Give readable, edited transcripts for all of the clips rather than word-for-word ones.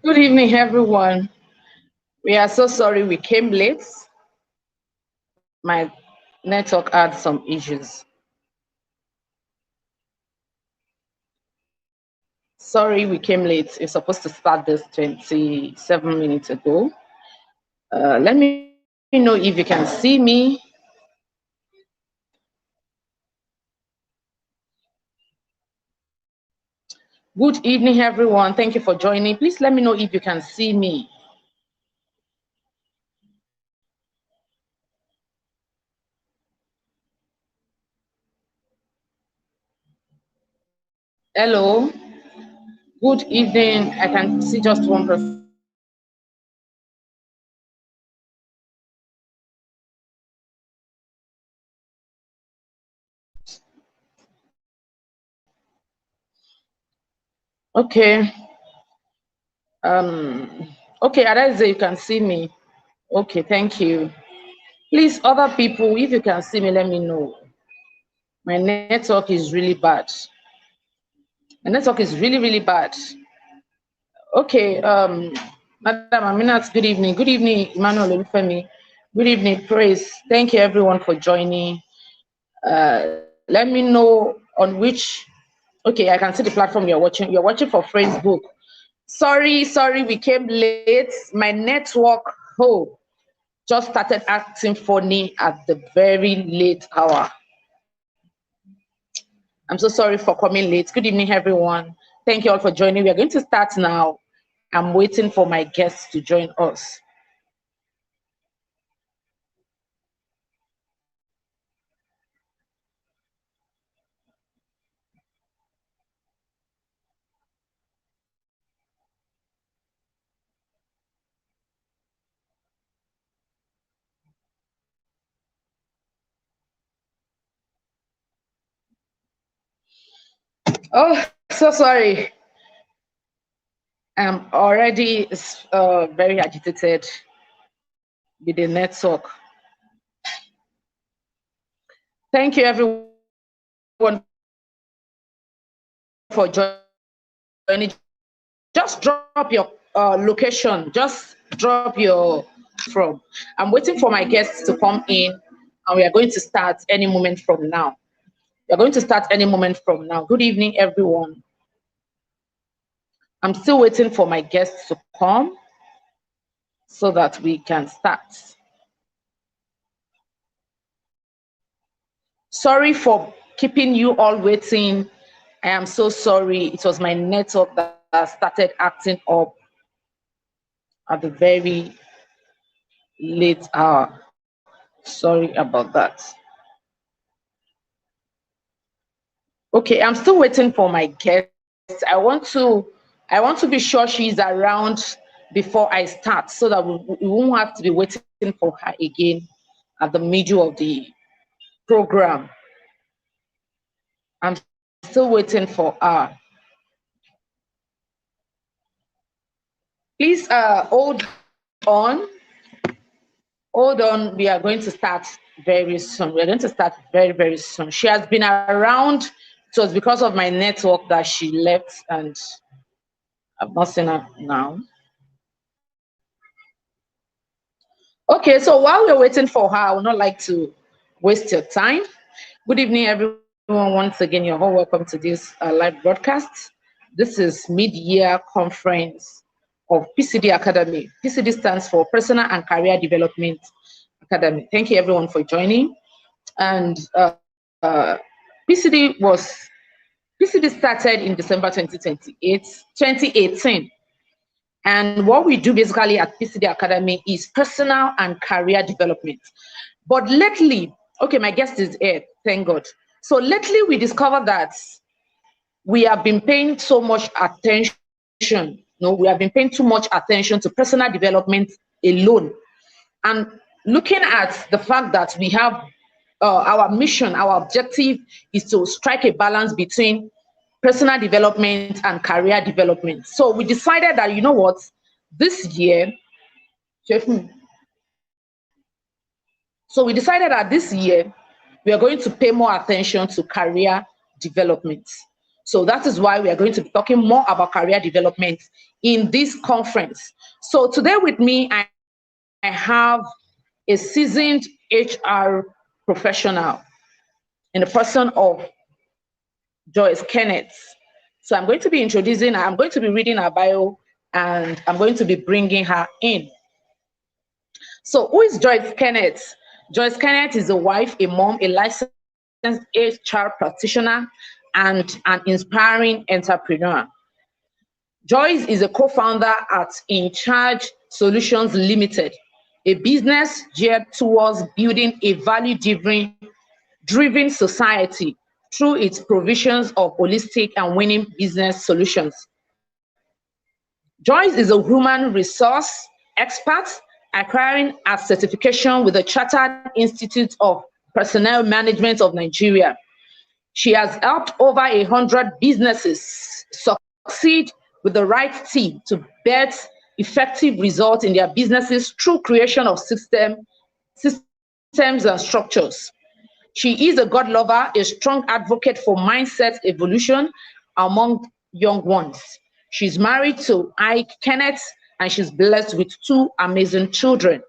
Good evening, everyone. We are so sorry we came late. My network had some issues. Sorry we came late. We're supposed to start this 27 minutes ago. Let me know if you can see me. Good evening, everyone. Thank you for joining. Please let me know if you can see me. Hello. Good evening. I can see just one person. Okay. Okay, Adeze, you can see me. Okay, thank you. Please, other people, if you can see me, let me know. My network is really bad. My network is really, really bad. Okay, Madam Aminat, good evening. Good evening, Emmanuel Olufemi. Good evening, Praise. Thank you, everyone, for joining. Let me know on which. Okay, I can see the platform you're watching. You're watching for Facebook. Sorry, we came late. My network, oh, just started acting funny at the very late hour. I'm so sorry for coming late. Good evening, everyone. Thank you all for joining. We are going to start now. I'm waiting for my guests to join us. Oh, so sorry. I'm already very agitated with the network. Thank you, everyone, for joining. Just drop your location. Just drop your from. I'm waiting for my guests to come in, and we are going to start any moment from now. We are going to start any moment from now. Good evening, everyone. I'm still waiting for my guests to come so that we can start. Sorry for keeping you all waiting. I am so sorry. It was my network that started acting up at the very late hour. Sorry about that. Okay, I'm still waiting for my guest. I want to be sure she's around before I start so that we won't have to be waiting for her again at the middle of the program. I'm still waiting for her. Please on. Hold on. We are going to start very soon. We're going to start very, very soon. She has been around. It was because of my network that she left, and I've not seen her now. Okay, so while we're waiting for her, I would not like to waste your time. Good evening, everyone. Once again, you're all welcome to this live broadcast. This is mid-year conference of PCD Academy. PCD stands for Personal and Career Development Academy. Thank you, everyone, for joining. And PCD started in December 2018. And what we do basically at PCD Academy is personal and career development. But lately, okay, my guest is here, thank God. So lately we discovered that we have been paying so much attention, we have been paying too much attention to personal development alone. And looking at the fact that we have our mission, our objective is to strike a balance between personal development and career development. So we decided that, you know what, this year, so we decided that this year we are going to pay more attention to career development. So that is why we are going to be talking more about career development in this conference. So today with me, I have a seasoned HR professional in the person of Joyce Kenneth. So I'm going to be introducing her, I'm going to be reading her bio, and I'm going to be bringing her in. So who is Joyce Kenneth? Joyce Kenneth is a wife, a mom, a licensed HR practitioner, and an inspiring entrepreneur. Joyce is a co-founder at In Charge Solutions Limited, a business geared towards building a value-driven society through its provisions of holistic and winning business solutions. Joyce is a human resource expert, acquiring a certification with the Chartered Institute of Personnel Management of Nigeria. She has helped over 100 businesses succeed with the right team to bet effective results in their businesses through creation of systems and structures. She is a God lover, a strong advocate for mindset evolution among young ones. She's married to Ike Kenneth, and she's blessed with 2 amazing children.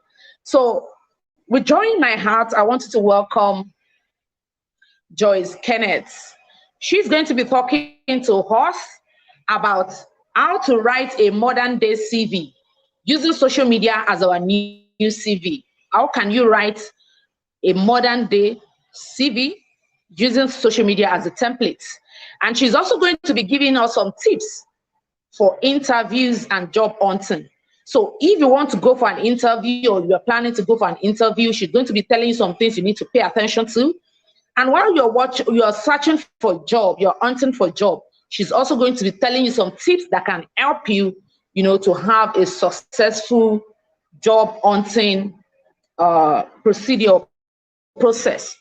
So with joy in my heart, I wanted to welcome Joyce Kenneth. She's going to be talking to us about how to write a modern day CV using social media as our new CV. How can you write a modern day CV using social media as a template? And she's also going to be giving us some tips for interviews and job hunting. So if you want to go for an interview or you're planning to go for an interview, she's going to be telling you some things you need to pay attention to. And while you're searching for a job, you're hunting for a job, she's also going to be telling you some tips that can help you, to have a successful job hunting process.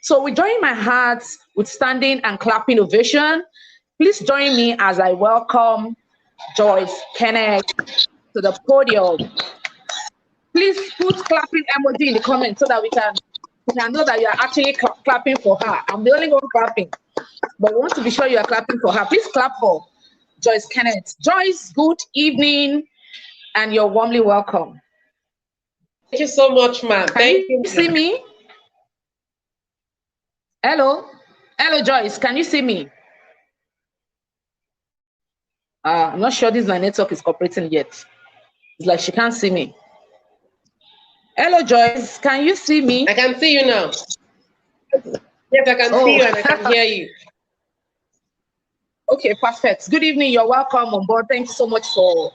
So we join my hearts with standing and clapping ovation. Please join me as I welcome Joyce Kenneth to the podium. Please put clapping emoji in the comments so that we can know that you are actually clapping for her. I'm the only one clapping, but we want to be sure you are clapping for her. Please clap for Joyce Kenneth. Joyce, good evening, and you're warmly welcome. Thank you so much, ma'am. Thank you. See me? Hello? Hello, Joyce. Can you see me? I'm not sure my network is cooperating yet. It's like she can't see me. Hello, Joyce. Can you see me? I can see you now. Yes, I can see you and I can hear you. Okay, perfect. Good evening. You're welcome on board. Thank you so much for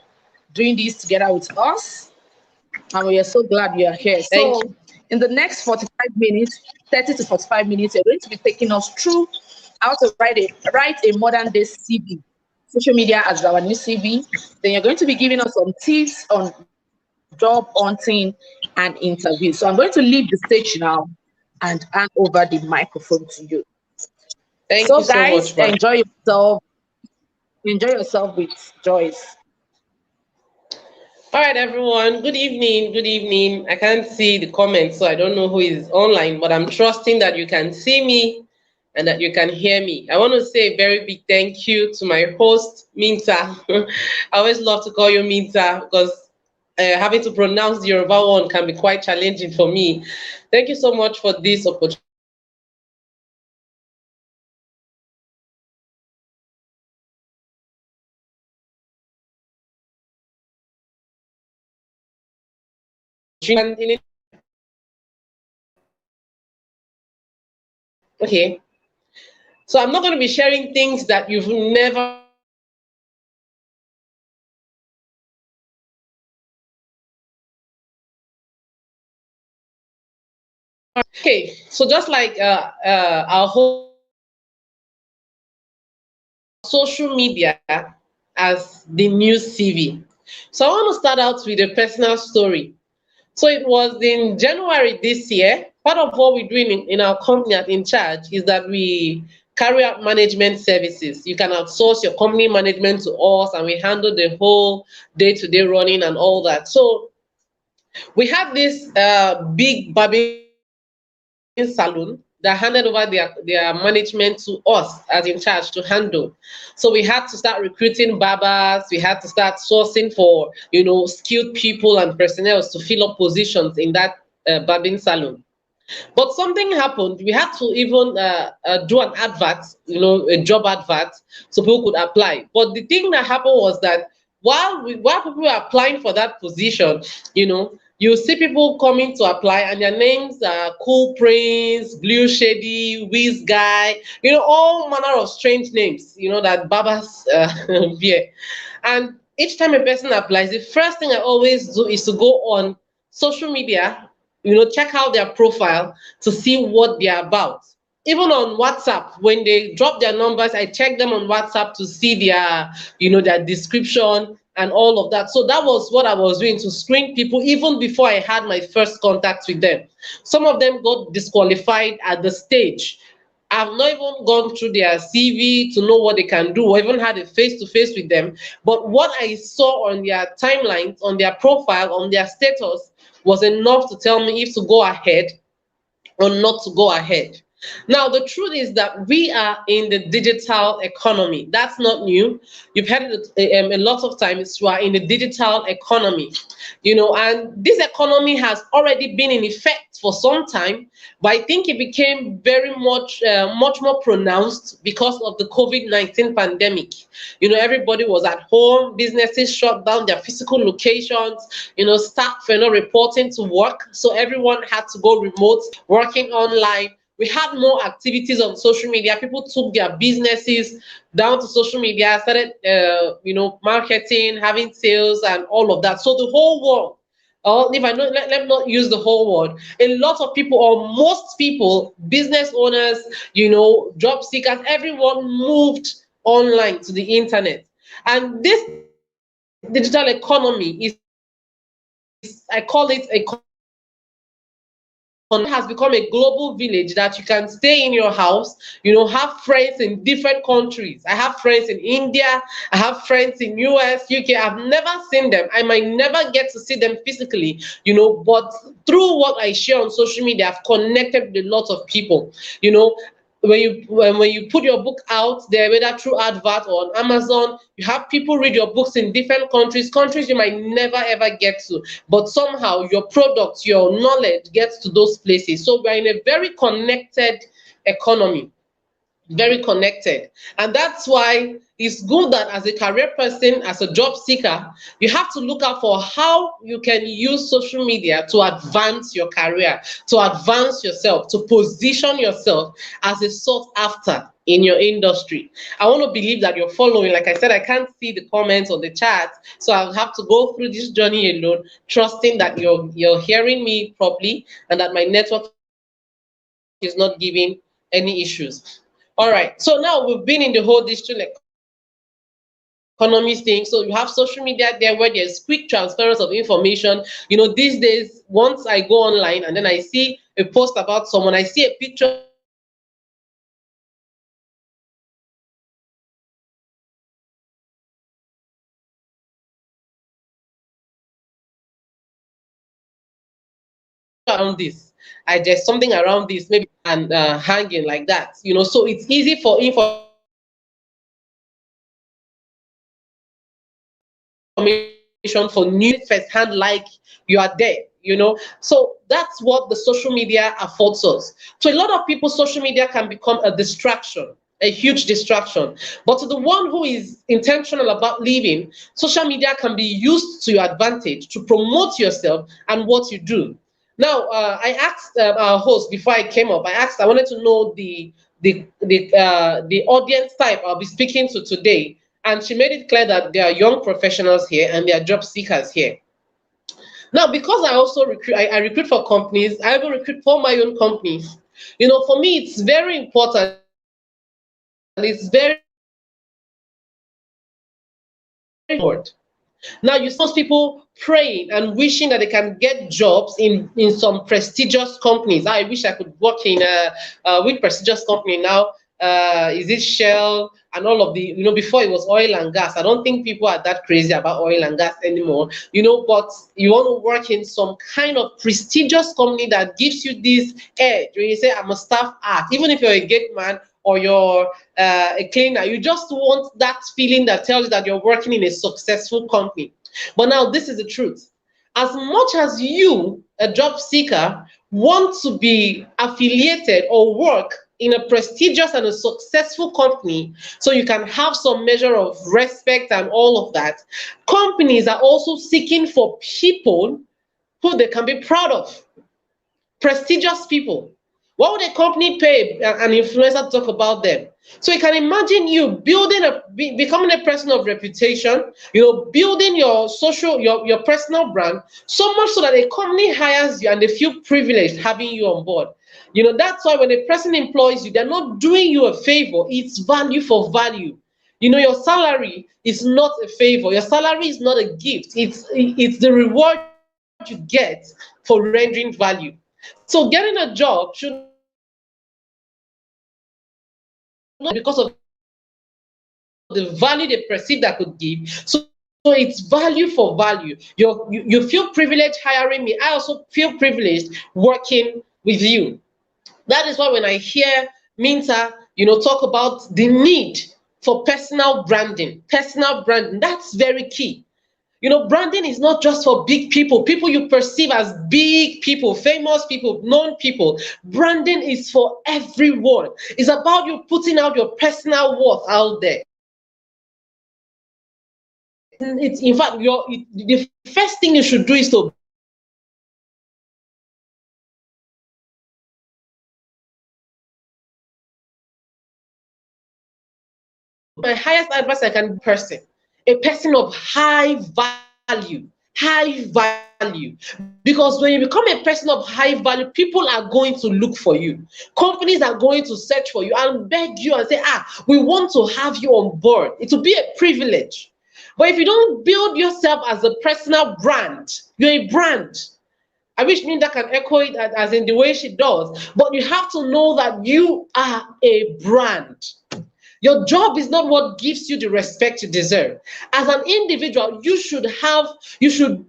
doing this together with us. And we are so glad you are here. So in the next 45 minutes, 30 to 45 minutes, you're going to be taking us through how to write a modern day CV. Social media as our new CV. Then you're going to be giving us some tips on job hunting and interview. So I'm going to leave the stage now and hand over the microphone to you. Thank you so guys, much, enjoy yourself with Joyce. All right, everyone. Good evening. Good evening. I can't see the comments, so I don't know who is online, but I'm trusting that you can see me and that you can hear me. I want to say a very big thank you to my host, Minta. I always love to call you Minta because having to pronounce the Yoruba one can be quite challenging for me. Thank you so much for this opportunity. Okay. So I'm not going to be sharing things that you've never Okay, so just like our whole social media as the new CV. So I want to start out with a personal story. So it was in January this year. Part of what we're doing in our company at In Charge is that we carry out management services. You can outsource your company management to us, and we handle the whole day-to-day running and all that. So we have this big barbering salon that handed over their management to us as in charge to handle. So we had to start recruiting barbers, we had to start sourcing for, skilled people and personnel to fill up positions in that barbing salon. But something happened. We had to even do an advert, a job advert, so people could apply. But the thing that happened was that while people were applying for that position, you see people coming to apply, and their names are Cool Prince, Blue Shady, Whiz Guy, all manner of strange names, that barbers bear. And each time a person applies, the first thing I always do is to go on social media, check out their profile to see what they're about. Even on WhatsApp, when they drop their numbers, I check them on WhatsApp to see their description and all of that. So that was what I was doing to screen people even before I had my first contact with them. Some of them got disqualified at the stage. I've not even gone through their CV to know what they can do, or even had a face-to-face with them. But what I saw on their timelines, on their profile, on their status, was enough to tell me if to go ahead or not to go ahead. Now, the truth is that we are in the digital economy. That's not new. You've heard it a lot of times. We are in the digital economy, and this economy has already been in effect for some time, but I think it became very much more pronounced because of the COVID-19 pandemic. Everybody was at home, businesses shut down their physical locations, staff were not reporting to work, so everyone had to go remote, working online. We had more activities on social media. People took their businesses down to social media, started, marketing, having sales, and all of that. So the whole world, or if I don't, let me not use the whole world, a lot of people, or most people, business owners, job seekers, everyone moved online to the internet. And this digital economy I call it a has become a global village that you can stay in your house, have friends in different countries. I have friends in India, I have friends in US, UK. I've never seen them. I might never get to see them physically, but through what I share on social media, I've connected with a lot of people. When you put your book out there, whether through advert or on Amazon, you have people read your books in different countries you might never ever get to, but somehow your product, your knowledge gets to those places. So we're in a very connected economy, very connected. And that's why it's good that as a career person, as a job seeker, you have to look out for how you can use social media to advance your career, to advance yourself, to position yourself as a sought after in your industry. I want to believe that you're following. Like I said, I can't see the comments on the chat, so I'll have to go through this journey alone, trusting that you're hearing me properly and that my network is not giving any issues. All right, so now we've been in the whole digital economy thing. So you have social media there where there's quick transference of information. These days, once I go online and then I see a post about someone, I see a picture around this. I just something around this, maybe, and hanging like that. So it's easy for information for news firsthand, like you are there. So that's what the social media affords us. To a lot of people, social media can become a distraction, a huge distraction. But to the one who is intentional about living, social media can be used to your advantage to promote yourself and what you do. Now, I asked our host before I came up. I wanted to know the audience type I'll be speaking to today, and she made it clear that there are young professionals here and there are job seekers here. Now, because I also recruit, I recruit for companies. I even recruit for my own companies. For me, it's very important. And it's very important. Now, you see people praying and wishing that they can get jobs in some prestigious companies. I wish I could work in a with prestigious company now. is it Shell and all of the, you know, before it was oil and gas. I don't think people are that crazy about oil and gas anymore, you know, but you want to work in some kind of prestigious company that gives you this edge when you say, I'm a staff art, even if you're a gate man or you're a cleaner, you just want that feeling that tells you that you're working in a successful company. But now this is the truth. As much as you, a job seeker, want to be affiliated or work in a prestigious and a successful company so you can have some measure of respect and all of that, companies are also seeking for people who they can be proud of, prestigious people. What would a company pay an influencer to talk about them? So you can imagine you building becoming a person of reputation, you know, building your social, your personal brand, so much so that a company hires you and they feel privileged having you on board. You know, that's why when a person employs you, they're not doing you a favor, it's value for value. You know, your salary is not a favor, your salary is not a gift, it's the reward you get for rendering value. So getting a job should not be because of the value they perceive that could give. So it's value for value. You feel privileged hiring me. I also feel privileged working with you. That is why when I hear Minta, you know, talk about the need for personal branding, that's very key. You know, branding is not just for big people, people you perceive as big people, famous people, known people. Branding is for everyone. It's about you putting out your personal worth out there. It's, in fact, the first thing you should do is to my highest advice I can person, a person of high value, because when you become a person of high value, people are going to look for you, companies are going to search for you and beg you and say, we want to have you on board. It will be a privilege. But if you don't build yourself as a personal brand, you're a brand. I wish Minda can echo it as in the way she does, but you have to know that you are a brand. Your job is not what gives you the respect you deserve. As an individual, you should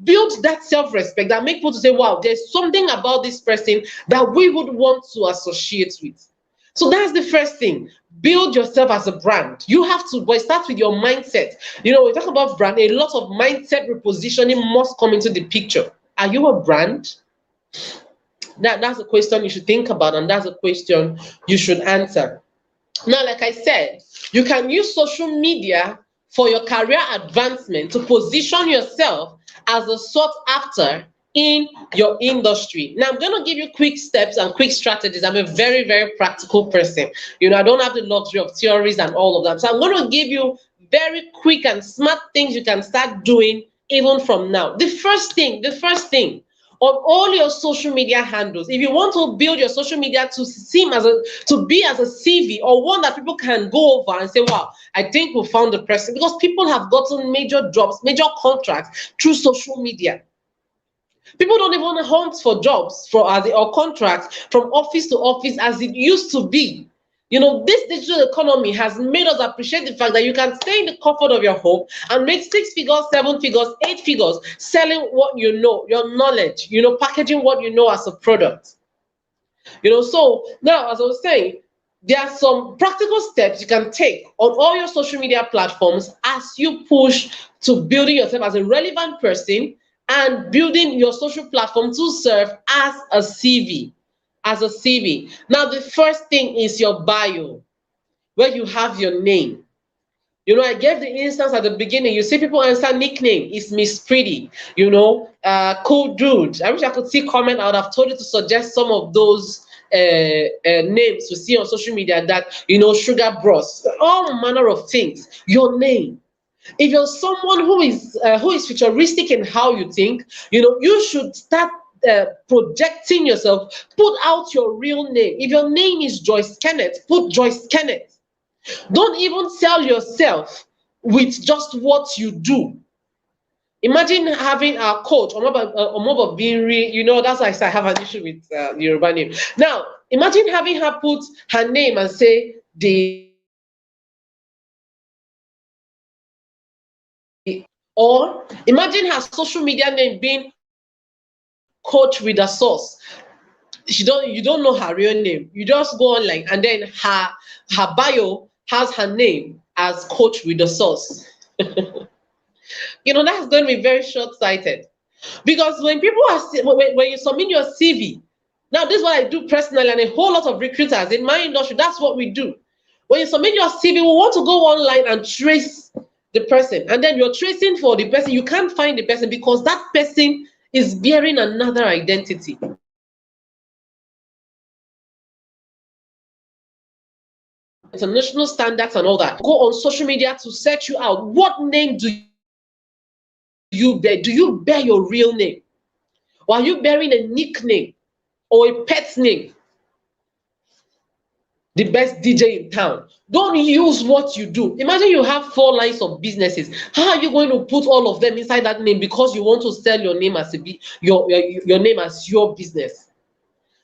build that self-respect that make people to say, wow, there's something about this person that we would want to associate with. So that's the first thing. Build yourself as a brand. You have to, but it starts with your mindset. You know, we talk about brand, a lot of mindset repositioning must come into the picture. Are you a brand? That's a question you should think about, and that's a question you should answer. Now, like I said, you can use social media for your career advancement to position yourself as a sought after in your industry. Now, I'm going to give you quick steps and quick strategies. I'm a very, very practical person. You know, I don't have the luxury of theories and all of that. So I'm going to give you very quick and smart things you can start doing even from now. The first thing, on all your social media handles, if you want to build your social media to be as a CV or one that people can go over and say, wow, I think we found the person, because people have gotten major jobs, major contracts through social media. People don't even hunt for jobs or contracts from office to office as it used to be. You know, this digital economy has made us appreciate the fact that you can stay in the comfort of your home and make 6 figures, 7 figures, 8 figures, selling what you know, your knowledge, you know, packaging what you know as a product. You know, so now, as I was saying, there are some practical steps you can take on all your social media platforms as you push to building yourself as a relevant person and building your social platform to serve as a CV. Now, the first thing is your bio, where you have your name. You know, I gave the instance at the beginning. You see people answer nickname is Miss Pretty, you know, cool dude. I wish I could see comment. I would have told you to suggest some of those names to see on social media, that, you know, sugar bros, all manner of things. Your name. If you're someone who is futuristic in how you think, you know, you should start projecting yourself. Put out your real name. If your name is Joyce Kenneth, put Joyce Kenneth. Don't even sell yourself with just what you do. Imagine having a coach or being real, you know, that's why I have an issue with the Yoruba name. Now, imagine having her put her name and say they, or imagine her social media name being Coach with a Source. You don't know her real name. You just go online, and then her bio has her name as Coach with a Source. That's going to be very short-sighted, because when people are when you submit your CV, now this is what I do personally, and a whole lot of recruiters in my industry, that's what we do. When you submit your CV, we want to go online and trace the person, and then you're tracing for the person. You can't find the person because that person is bearing another identity. International standards and all that. Go on social media to search you out. What name do you bear? Do you bear your real name? Or are you bearing a nickname or a pet name? The best DJ in town. Don't use what you do. Imagine you have 4 lines of businesses. How are you going to put all of them inside that name because you want to sell your name as your name as your business?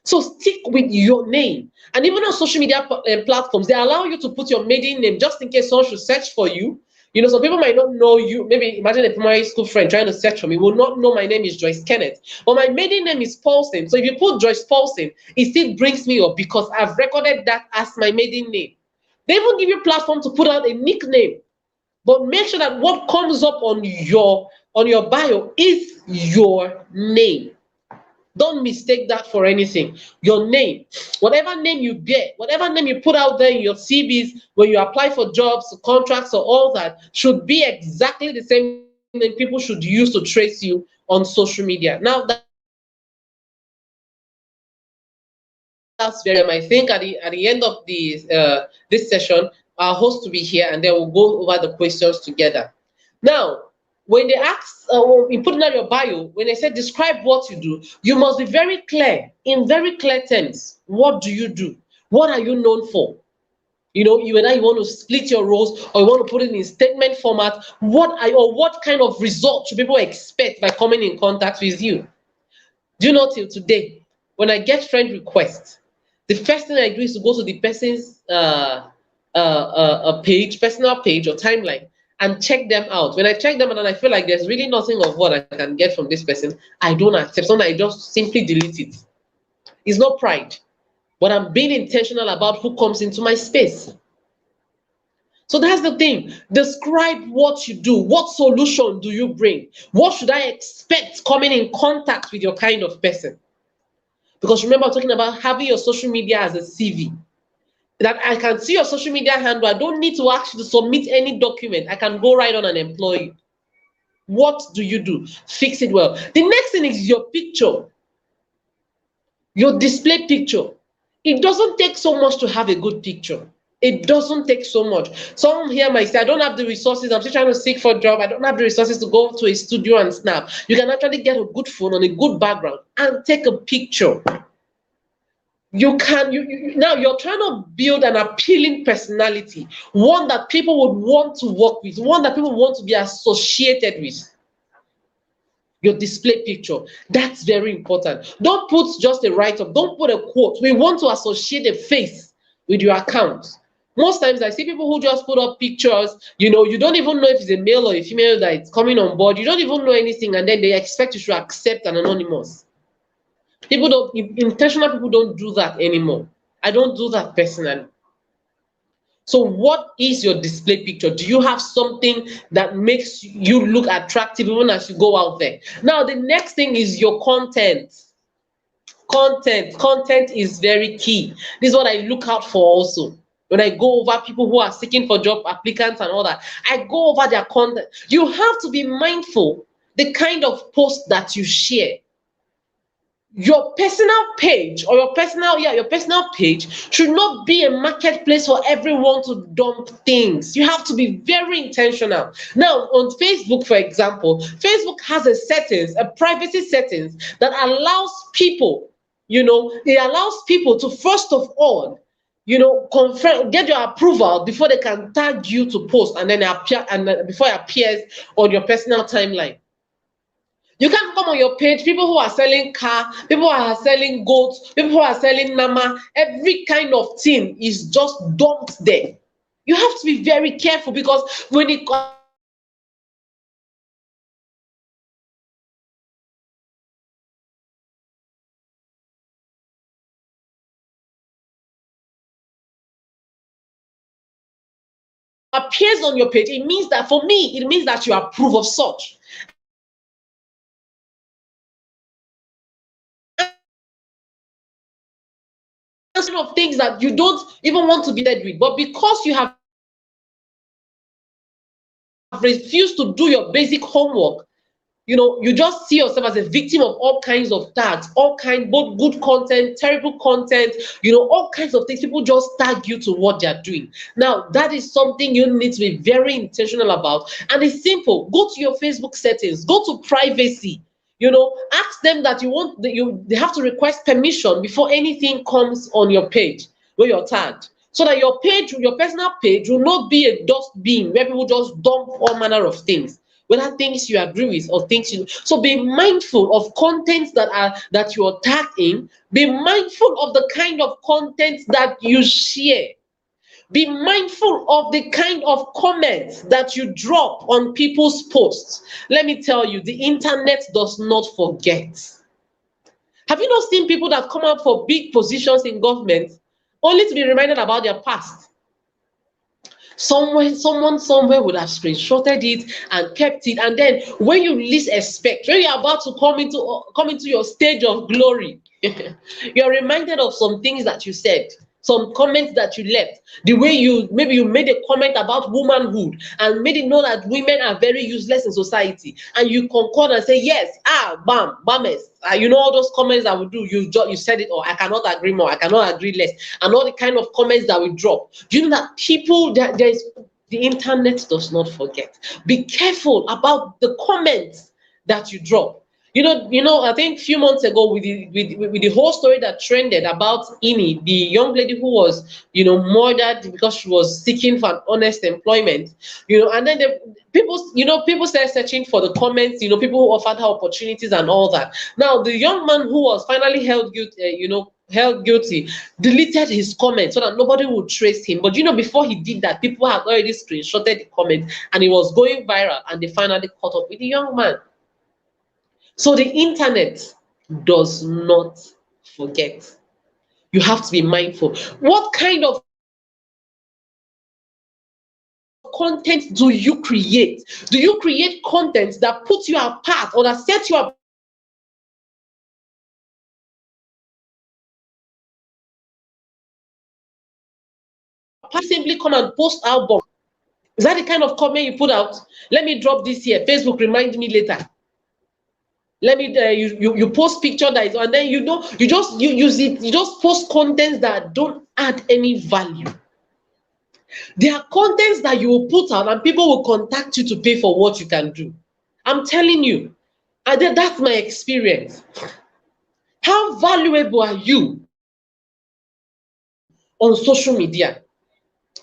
So stick with your name. And even on social media platforms, they allow you to put your maiden name just in case someone should search for you. Some people might not know you. Maybe imagine a primary school friend trying to search for me will not know my name is Joyce Kenneth, but my maiden name is Paulson. So if you put Joyce Paulson, it still brings me up because I've recorded that as my maiden name. They even give you a platform to put out a nickname, but make sure that what comes up on your bio is your name. Don't mistake that for anything. Your name, whatever name you bear, whatever name you put out there in your CVs, when you apply for jobs, contracts, or all that, should be exactly the same name people should use to trace you on social media. Now, that's very. I think at the end of this session, our host will be here, and then we'll go over the questions together. Now, when they ask, you put in out your bio, when they say describe what you do, you must be very clear, in very clear terms. What do you do? What are you known for? Whether you want to split your roles or you want to put it in statement format. What kind of results should people expect by coming in contact with you? Do you know, till today, when I get friend requests, the first thing I do is to go to the person's personal page or timeline, and check them out. When I check them out and I feel like there's really nothing of what I can get from this person, I don't accept. So I just simply delete it. It's not pride, but I'm being intentional about who comes into my space. So that's the thing. Describe what you do. What solution do you bring? What should I expect coming in contact with your kind of person? Because remember, I'm talking about having your social media as a CV. That I can see your social media handle. I don't need to ask you to submit any document. I can go right on and employ you. What do you do? Fix it well. The next thing is your picture, your display picture. It doesn't take so much to have a good picture. It doesn't take so much. Some here might say, I don't have the resources. I'm still trying to seek for a job. I don't have the resources to go to a studio and snap. You can actually get a good phone on a good background and take a picture. Now you're trying to build an appealing personality, one that people would want to work with, one that people want to be associated with. Your display picture, that's very important. Don't put just a write-up, don't put a quote. We want to associate a face with your account. Most times I see people who just put up pictures, you don't even know if it's a male or a female that is coming on board. You don't even know anything, and then they expect you to accept an anonymous. Intentional people don't do that anymore. I don't do that personally. So what is your display picture? Do you have something that makes you look attractive even as you go out there? Now, the next thing is your content. Content is very key. This is what I look out for also. When I go over people who are seeking for job applicants and all that, I go over their content. You have to be mindful the kind of post that you share. Your personal page or your personal page should not be a marketplace for everyone to dump things. You have to be very intentional. Now, on Facebook, for example, Facebook has a privacy settings that allows people, it allows people to, first of all, confirm, get your approval before they can tag you to post, and then before it appears on your personal timeline. You can't come on your page, people who are selling car, people who are selling goats, people who are selling nama, every kind of thing is just dumped there. You have to be very careful, because when it appears on your page, it means that, for me, it means that you approve of such. Of things that you don't even want to be dead with, but because you have refused to do your basic homework, you just see yourself as a victim of all kinds of tags, all kinds, both good content, terrible content, all kinds of things. People just tag you to what they're doing. Now, that is something you need to be very intentional about. And it's simple. Go to your Facebook settings, go to privacy. Ask them that they have to request permission before anything comes on your page where you're tagged, so that your personal page will not be a dustbin where people just dump all manner of things, whether things you agree with or things you. So be mindful of contents that you are tagged in. Be mindful of the kind of content that you share. Be mindful of the kind of comments that you drop on people's posts. Let me tell you, the internet does not forget. Have you not seen people that come up for big positions in government only to be reminded about their past? Someone somewhere would have screenshotted it and kept it, and then when you least expect, when you're about to come into your stage of glory, you're reminded of some things that you said, some comments that you left, the way maybe you made a comment about womanhood and made it known that women are very useless in society, and you concord and say, yes, bam, bames, all those comments that we do, you said it, or I cannot agree more, I cannot agree less, and all the kind of comments that we drop. Do you know that people, the internet does not forget? Be careful about the comments that you drop. I think a few months ago, with the whole story that trended about Ini, the young lady who was, murdered because she was seeking for an honest employment, and then people started searching for the comments, people who offered her opportunities and all that. Now, the young man who was finally held guilty, deleted his comments so that nobody would trace him. But before he did that, people had already screenshotted the comment, and it was going viral, and they finally caught up with the young man. So the internet does not forget. You have to be mindful. What kind of content do you create? Do you create content that puts you apart, or that sets you apart? Simply come and post album. Is that the kind of comment you put out? Let me drop this here. Facebook remind me later. Let me you post picture that is, and then you just post contents that don't add any value. There are contents that you will put out and people will contact you to pay for what you can do. I'm telling you, that's my experience. How valuable are you on social media?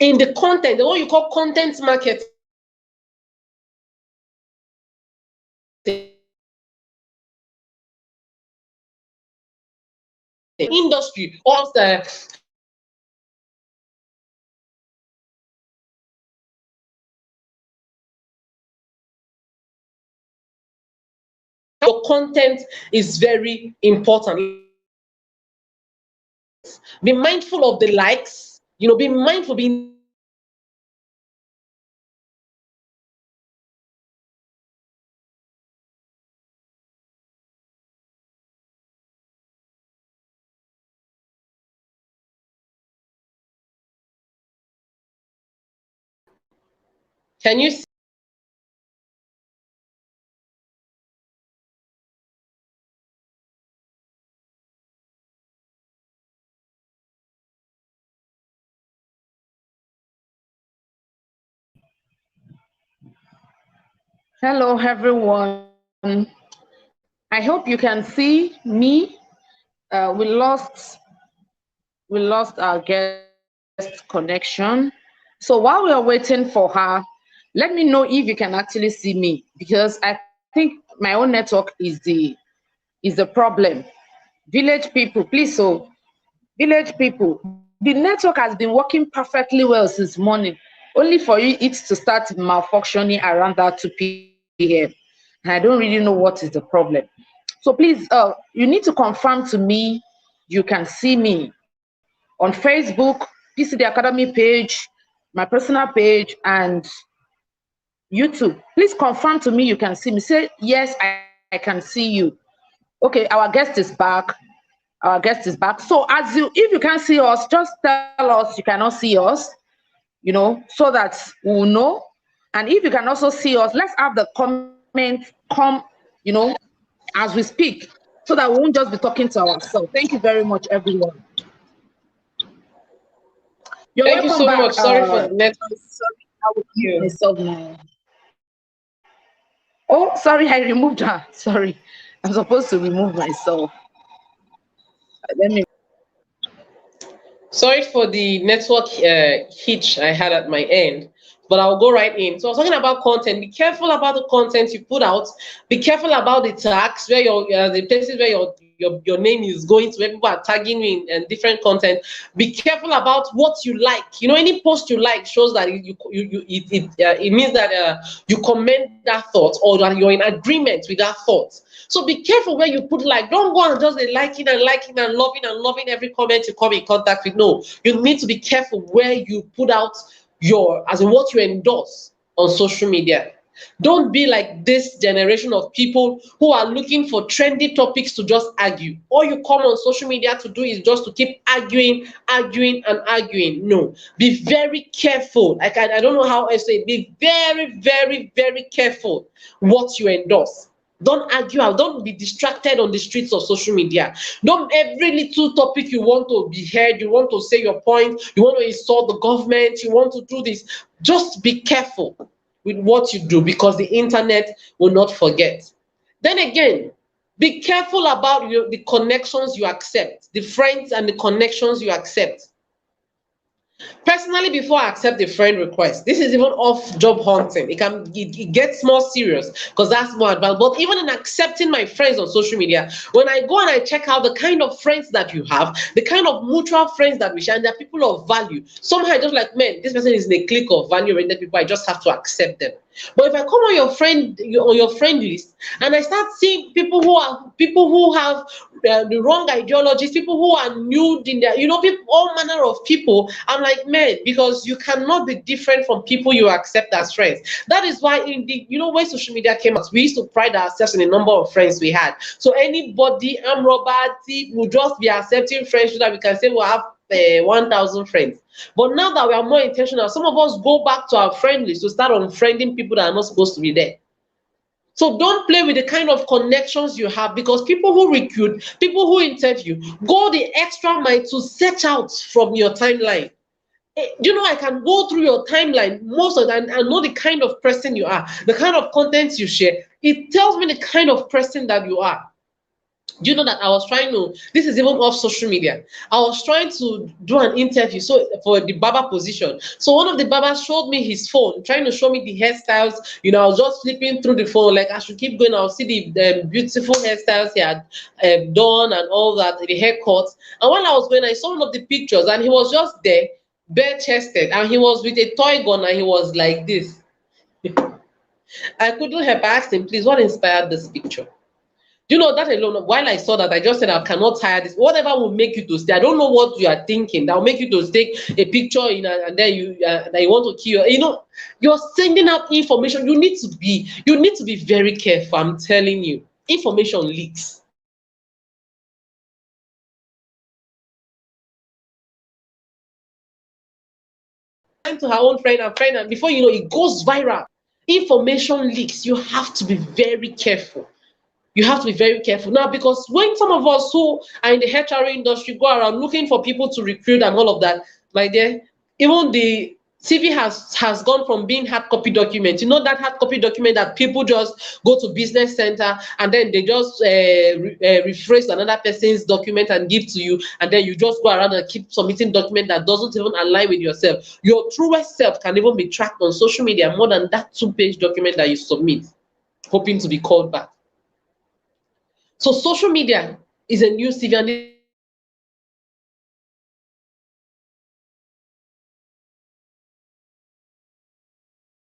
In the content, the one you call content marketing, industry, or your content is very important. Be mindful of the likes, be mindful, be Can you see? Hello, everyone. I hope you can see me. We lost our guest connection. So while we are waiting for her, let me know if you can actually see me, because I think my own network is the problem. Village people, please, so village people, the network has been working perfectly well since morning, only for it to start malfunctioning around that 2 p.m. And I don't really know what is the problem. So please, you need to confirm to me you can see me on Facebook, PCD Academy page, my personal page, and YouTube. Please confirm to me you can see me. Say, yes, I can see you. Okay, our guest is back. Our guest is back. So if you can't see us, just tell us you cannot see us, so that we'll know. And if you can also see us, let's have the comments come, as we speak, so that we won't just be talking to ourselves. Thank you very much, everyone. Thank you so much. Sorry for the network. Sorry, I will mute myself now. Oh, sorry, I removed her. Sorry, I'm supposed to remove myself. Let me. Sorry for the network hitch I had at my end, but I'll go right in. So I was talking about content. Be careful about the content you put out. Be careful about the tags where the places where your name is going to, where people are tagging you in different content. Be careful about what you like. Any post you like shows that it means that you comment that thought, or that you're in agreement with that thought. So be careful where you put like. Don't go and just liking and loving every comment you come in contact with. No, you need to be careful where you put out what you endorse on social media. Don't be like this generation of people who are looking for trendy topics to just argue. All you come on social media to do is just to keep arguing. No, be very careful. I don't know how I say it. Be very, very, very careful what you endorse. Don't argue out. Don't be distracted on the streets of social media. Don't every little topic you want to be heard, you want to say your point, you want to insult the government, you want to do this. Just be careful with what you do, because the internet will not forget. Then again, be careful about the connections you accept, the friends and the connections you accept. Personally, before I accept a friend request, this is even off job hunting. It gets more serious, because that's more advanced. But even in accepting my friends on social media, when I go and I check out the kind of friends that you have, the kind of mutual friends that we share, and they're people of value, somehow I just like, man, this person is in a clique of value-oriented people. I just have to accept them. But if I come on your friend list and I start seeing people who have the wrong ideologies, people who are nude in their, people, all manner of people, I'm like, man, because you cannot be different from people you accept as friends. That is why when social media came out, we used to pride ourselves in the number of friends we had. So anybody, Robert, will just be accepting friends so that we can say we'll have 1,000 friends. But now that we are more intentional, some of us go back to our friend list to start unfriending people that are not supposed to be there. So don't play with the kind of connections you have, because people who recruit, people who interview, go the extra mile to search out from your timeline. I can go through your timeline most of the time and know the kind of person you are, the kind of content you share. It tells me the kind of person that you are. Do you know that I was trying to, this is even off social media, I was trying to do an interview for the barber position. So one of the barbers showed me his phone, trying to show me the hairstyles. I was just flipping through the phone, like I should keep going. I'll see the beautiful hairstyles he had done and all that, the haircuts. And when I was going, I saw one of the pictures and he was just there, bare-chested, and he was with a toy gun and he was like this. I couldn't help. I asked him, please, what inspired this picture? That alone, while I saw that, I just said, I cannot tire this. Whatever will make you to stay. I don't know what you are thinking. That will make you to take a picture, and then that you want to kill. You're sending out information. You need to be very careful. I'm telling you, information leaks. To her own friend, and before you know, it goes viral. Information leaks. You have to be very careful. You have to be very careful now, because when some of us who are in the HR industry go around looking for people to recruit and all of that, my dear, even the CV has gone from being hard copy document. That hard copy document that people just go to business center and then they just rephrase another person's document and give to you, and then you just go around and keep submitting document that doesn't even align with yourself. Your truest self can even be tracked on social media more than that 2-page document that you submit, hoping to be called back. So social media is a new CV, and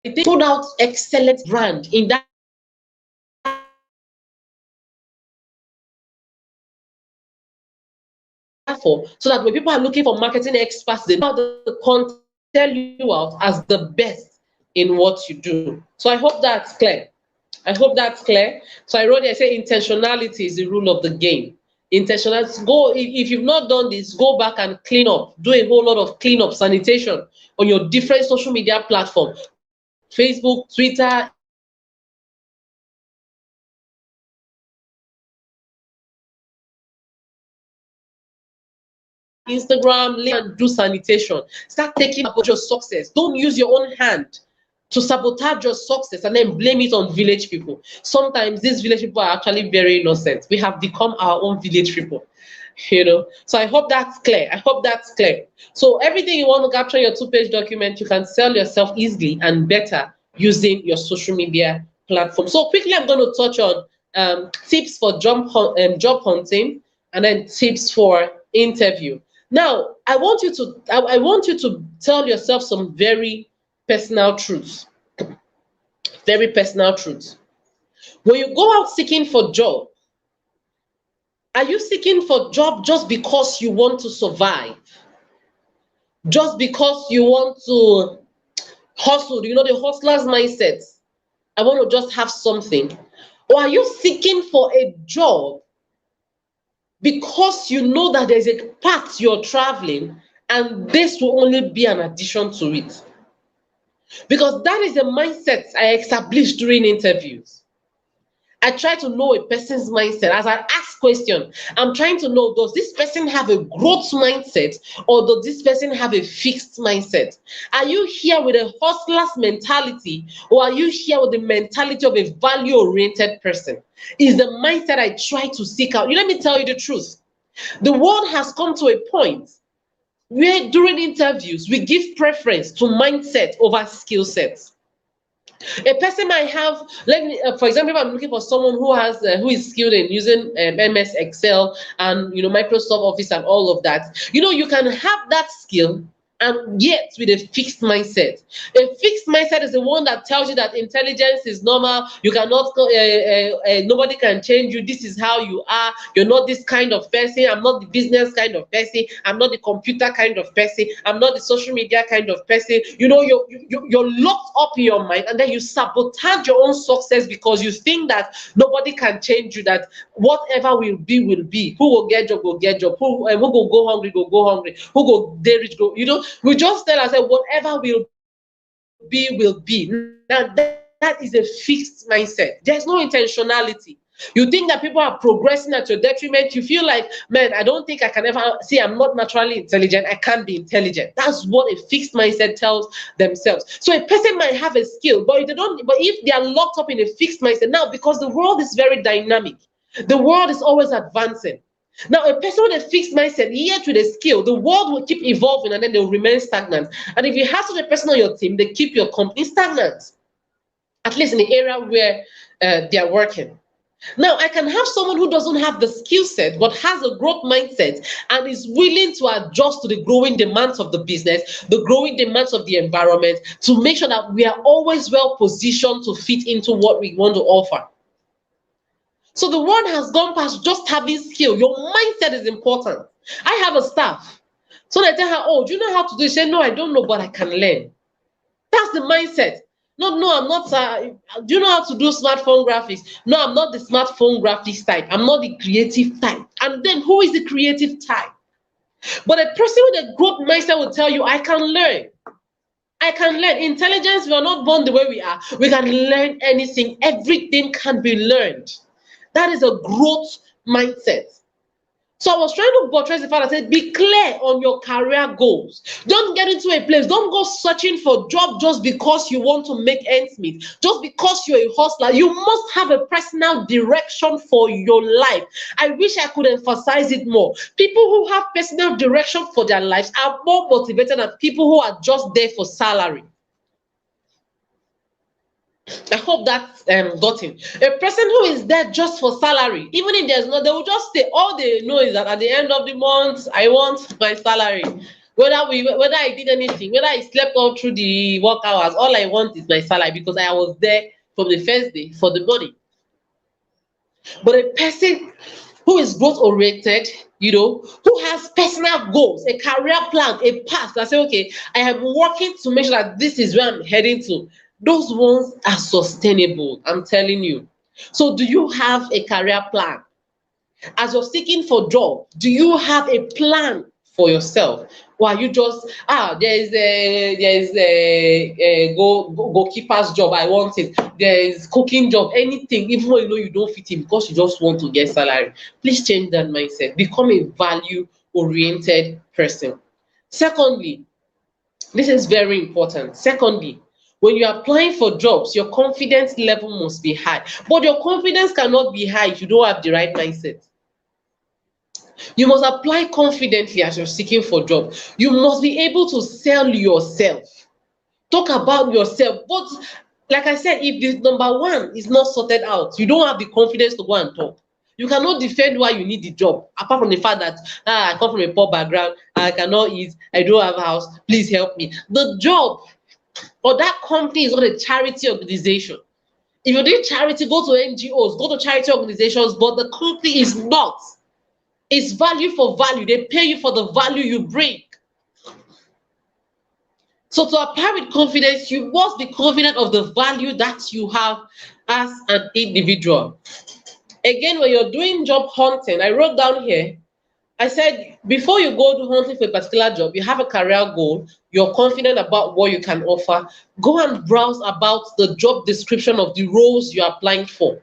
it put out excellent brand in that for, so that when people are looking for marketing experts, they know the content tell you out as the best in what you do. So I hope that's clear. I hope that's clear. So I wrote there, I say intentionality is the rule of the game. Intentionality. Go, if you've not done this, go back and clean up. Do a whole lot of cleanup, sanitation on your different social media platform, Facebook, Twitter, Instagram, and do sanitation. Start taking about your success. Don't use your own hand to sabotage your success and then blame it on village people. Sometimes these village people are actually very innocent. We have become our own village people. So I hope that's clear. I hope that's clear. So everything you want to capture in your 2-page document, you can sell yourself easily and better using your social media platform. So quickly, I'm going to touch on tips for job hunting, and then tips for interview. Now, I want you to tell yourself some very personal truths. Very personal truths. When you go out seeking for job, are you seeking for job just because you want to survive? Just because you want to hustle, the hustler's mindset. I want to just have something. Or are you seeking for a job because you know that there's a path you're traveling and this will only be an addition to it? Because that is a mindset I established during interviews. I try to know a person's mindset. As I ask questions, I'm trying to know, does this person have a growth mindset or does this person have a fixed mindset? Are you here with a hustler's mentality or are you here with the mentality of a value-oriented person? Is the mindset I try to seek out. Let me tell you the truth. The world has come to a point where during interviews, we give preference to mindset over skill sets. A person might have, for example, if I'm looking for someone who is skilled in using MS Excel and Microsoft Office and all of that, you can have that skill and yet with a fixed mindset. A fixed mindset is the one that tells you that intelligence is normal. You cannot, nobody can change you. This is how you are. You're not this kind of person. I'm not the business kind of person. I'm not the computer kind of person. I'm not the social media kind of person. You're locked up in your mind, and then you sabotage your own success because you think that nobody can change you. That whatever will be will be. Who will get job will get job. Who will go hungry go hungry. Who go day rich go. We just tell ourselves whatever will be will be. Now that is a fixed mindset. There's no intentionality. You think that people are progressing at your detriment. You feel like, man, I don't think I can ever see. I'm not naturally intelligent. I can't be intelligent. That's what a fixed mindset tells themselves. So a person might have a skill, but if they are locked up in a fixed mindset now, because the world is very dynamic, the world is always advancing. Now, a person with a fixed mindset, yet with a skill, the world will keep evolving and then they'll remain stagnant. And if you have such a person on your team, they keep your company stagnant, at least in the area where they are working. Now, I can have someone who doesn't have the skill set but has a growth mindset and is willing to adjust to the growing demands of the business, the growing demands of the environment, to make sure that we are always well positioned to fit into what we want to offer. So the world has gone past just having skill. Your mindset is important. I have a staff. So they tell her, oh, do you know how to do it? She said, no, I don't know, but I can learn. That's the mindset. No, I'm not. Do you know how to do smartphone graphics? No, I'm not the smartphone graphics type. I'm not the creative type. And then who is the creative type? But a person with a growth mindset will tell you, I can learn. I can learn. Intelligence, we are not born the way we are. We can learn anything. Everything can be learned. That is a growth mindset. So I was trying to buttress the fact that I said, be clear on your career goals. Don't get into a place. Don't go searching for job just because you want to make ends meet. Just because you're a hustler. You must have a personal direction for your life. I wish I could emphasize it more. People who have personal direction for their lives are more motivated than people who are just there for salary. I hope that's gotten. A person who is there just for salary, even if there's no, they will just stay. All they know is that at the end of the month, I want my salary. Whether I did anything, whether I slept all through the work hours, all I want is my salary because I was there from the first day for the money. But a person who is growth oriented, who has personal goals, a career plan, a path that say, okay, I am working to make sure that this is where I'm heading to. Those ones are sustainable, I'm telling you. So do you have a career plan? As you're seeking for job, do you have a plan for yourself? Or are you just there is a goalkeeper's job, I want it. There is cooking job, anything, even though you know you don't fit in because you just want to get salary. Please change that mindset. Become a value oriented person. Secondly, this is very important. Secondly, when you're applying for jobs, your confidence level must be high. But your confidence cannot be high if you don't have the right mindset. You must apply confidently as you're seeking for job. You must be able to sell yourself. Talk about yourself. But like I said, if the number one is not sorted out, you don't have the confidence to go and talk. You cannot defend why you need the job, apart from the fact that I come from a poor background, I cannot eat, I don't have a house, please help me. The job or that company is not a charity organization. If you're doing charity, go to NGOs, go to charity organizations, but the company is not. It's value for value. They pay you for the value you bring. So to apply with confidence, you must be confident of the value that you have as an individual. Again, when you're doing job hunting, I wrote down here, I said, before you go to hunting for a particular job, you have a career goal, you're confident about what you can offer, go and browse about the job description of the roles you're applying for.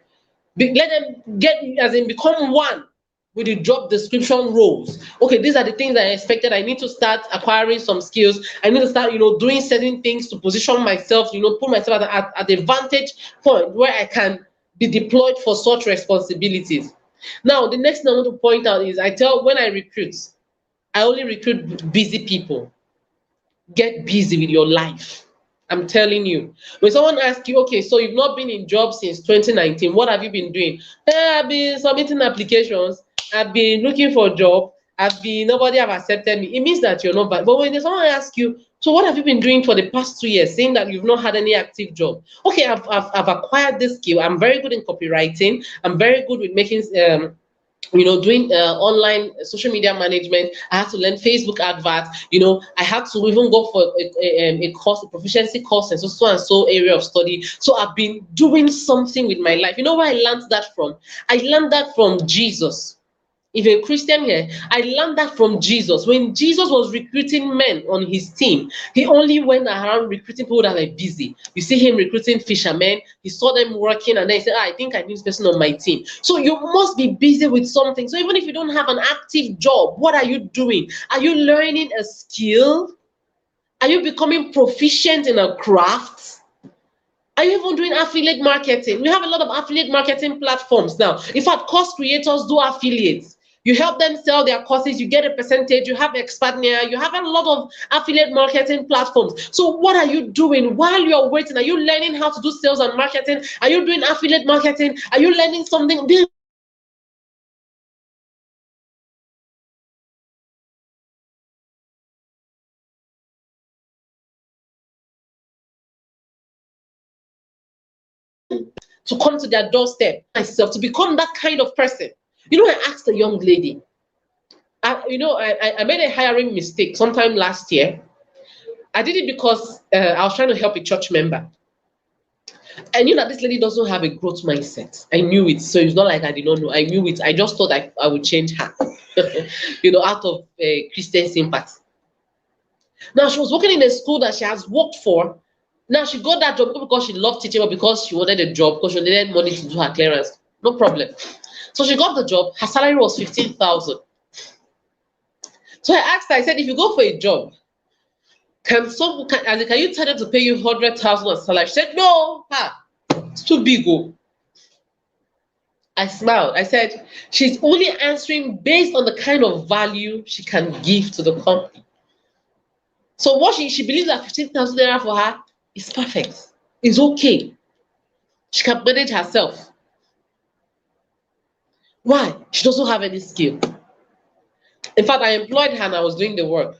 Let them become one with the job description roles. Okay, these are the things I expected. I need to start acquiring some skills. I need to start, doing certain things to position myself, put myself at a vantage point where I can be deployed for such responsibilities. Now, the next thing I want to point out is when I recruit, I only recruit busy people. Get busy with your life. I'm telling you. When someone asks you, okay, so you've not been in jobs since 2019, what have you been doing? I've been submitting applications. I've been looking for a job. Nobody have accepted me. It means that you're not bad. But when someone asks you, so what have you been doing for the past 2 years, saying that you've not had any active job? Okay, I've acquired this skill. I'm very good in copywriting. I'm very good with making doing online social media management. I had to learn Facebook adverts. I had to even go for a course, a proficiency course, and so and so area of study. So I've been doing something with my life. You know where I learned that from? I learned that from Jesus. If you're a Christian here, I learned that from Jesus. When Jesus was recruiting men on his team, he only went around recruiting people that were busy. You see him recruiting fishermen, he saw them working, and then he said, I think I need this person on my team. So you must be busy with something. So even if you don't have an active job, what are you doing? Are you learning a skill? Are you becoming proficient in a craft? Are you even doing affiliate marketing? We have a lot of affiliate marketing platforms now. In fact, course creators do affiliates. You help them sell their courses, you get a percentage, you have Expadnia, you have a lot of affiliate marketing platforms. So what are you doing while you're waiting? Are you learning how to do sales and marketing? Are you doing affiliate marketing? Are you learning something? To come to their doorstep myself, to become that kind of person. I asked a young lady, I made a hiring mistake sometime last year. I did it because I was trying to help a church member. I knew that this lady doesn't have a growth mindset. I knew it. So it's not like I did not know. I knew it. I just thought I would change her, out of Christian sympathy. Now, she was working in a school that she has worked for. Now, she got that job not because she loved teaching, but because she wanted a job, because she needed money to do her clearance. No problem. So she got the job. Her salary was 15,000. So I asked her, I said, if you go for a job, can you tell them to pay you 100,000 as salary? She said, no, it's too big. I smiled. I said, she's only answering based on the kind of value she can give to the company. So what she believes that 15,000 naira for her is perfect. It's okay. She can manage herself. Why? She doesn't have any skill. In fact, I employed her and I was doing the work.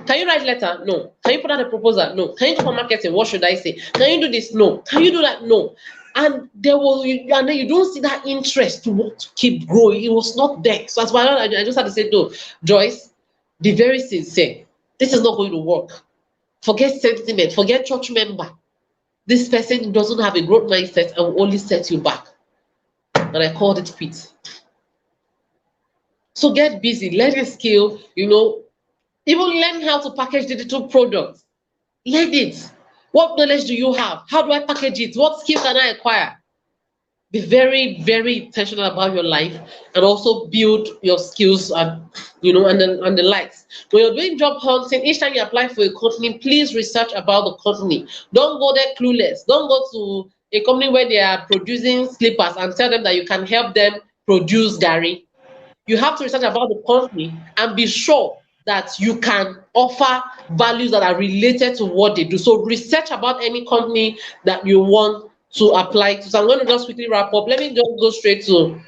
Can you write letter? No. Can you put out a proposal? No. Can you do for marketing? What should I say? Can you do this? No. Can you do that? No. And and then you don't see that interest to want to keep growing. It was not there. So that's why I just had to say, no, Joyce, be very sincere. This is not going to work. Forget sentiment. Forget church member. This person doesn't have a growth mindset and will only set you back. And I called it quits. So get busy, learn a skill, even learn how to package digital products. Learn it. What knowledge do you have? How do I package it? What skill can I acquire? Be very, very intentional about your life and also build your skills and the likes. When you're doing job hunting, each time you apply for a company, please research about the company. Don't go there clueless. Don't go to a company where they are producing slippers and tell them that you can help them produce Gary. You have to research about the company and be sure that you can offer values that are related to what they do. So research about any company that you want to apply to. So I'm going to just quickly wrap up. Let me just go straight to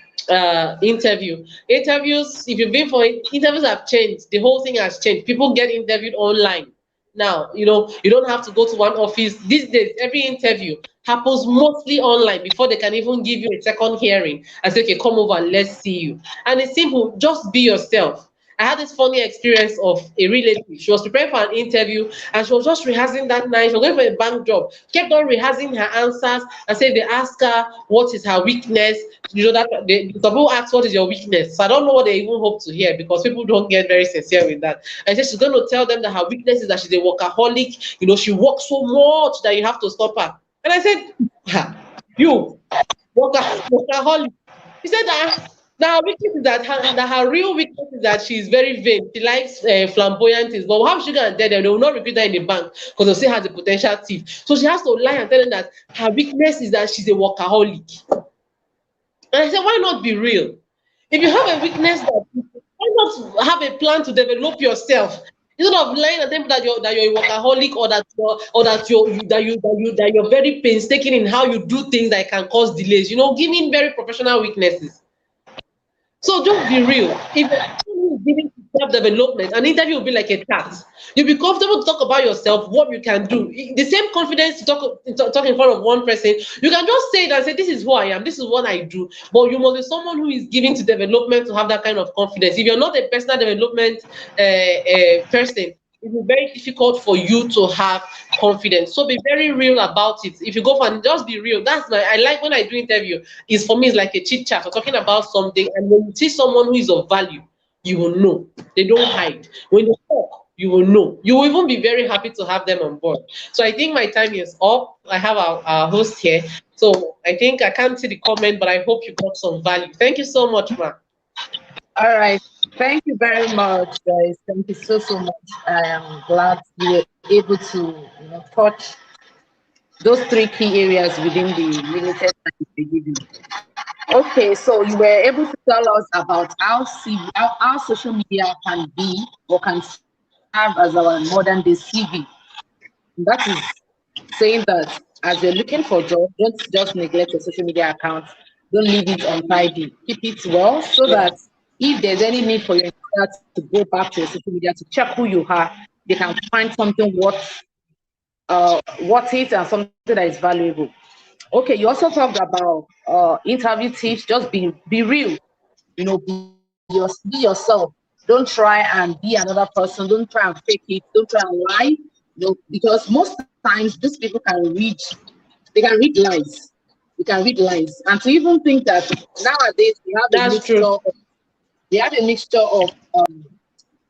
interview. Interviews, if you've been for it, interviews have changed. The whole thing has changed. People get interviewed online. Now, you don't have to go to one office. These days, every interview happens mostly online before they can even give you a second hearing and say, okay, come over and let's see you. And it's simple, just be yourself. I had this funny experience of a relative. She was preparing for an interview and she was just rehearsing that night. She was going for a bank job, kept on rehearsing her answers and said they ask her what is her weakness. That some people ask what is your weakness. So I don't know what they even hope to hear because people don't get very sincere with that. And so she's going to tell them that her weakness is that she's a workaholic. She works so much that you have to stop her. And I said, you workaholic. He said that her weakness is that her real weakness is that she's very vain. She likes flamboyant things. But how is she going to tell them? They will not recruit her in the bank because they'll say has a potential thief. So she has to lie and tell them that her weakness is that she's a workaholic. And I said, why not be real? If you have a weakness, why not have a plan to develop yourself? Instead of lying and telling that you're a workaholic or that you're very painstaking in how you do things that can cause delays. Giving very professional weaknesses. So just be real. If you're giving self-development, an interview will be like a chat. You'll be comfortable to talk about yourself, what you can do. The same confidence to talk in front of one person. You can just say it and say, this is who I am, this is what I do. But you must be someone who is giving to development to have that kind of confidence. If you're not a personal development person, it will be very difficult for you to have confidence. So be very real about it. If you go for just be real. I like when I do interview, for me it's like a chit chat. We're talking about something, and when you see someone who is of value, you will know. They don't hide. When they talk, you will know. You will even be very happy to have them on board. So I think my time is up. I have our host here. So I think I can't see the comment, but I hope you got some value. Thank you so much, Ma. All right. Thank you very much, guys. Thank you so much. I am glad you were able to touch those 3 key areas within the limited time we give you. Okay, so you were able to tell us about how social media can be or can serve as our modern day CV. That is saying that as you're looking for jobs, don't just neglect your social media account. Don't leave it untidy. Keep it well so that if there's any need for your employer to go back to your social media to check who you are, they can find something worth it and something that is valuable. Okay, you also talked about interview tips. Just be real. Be yourself. Don't try and be another person. Don't try and fake it. Don't try and lie. Because most times these people can read lies. They can read lies. And to even think that nowadays they have a mixture of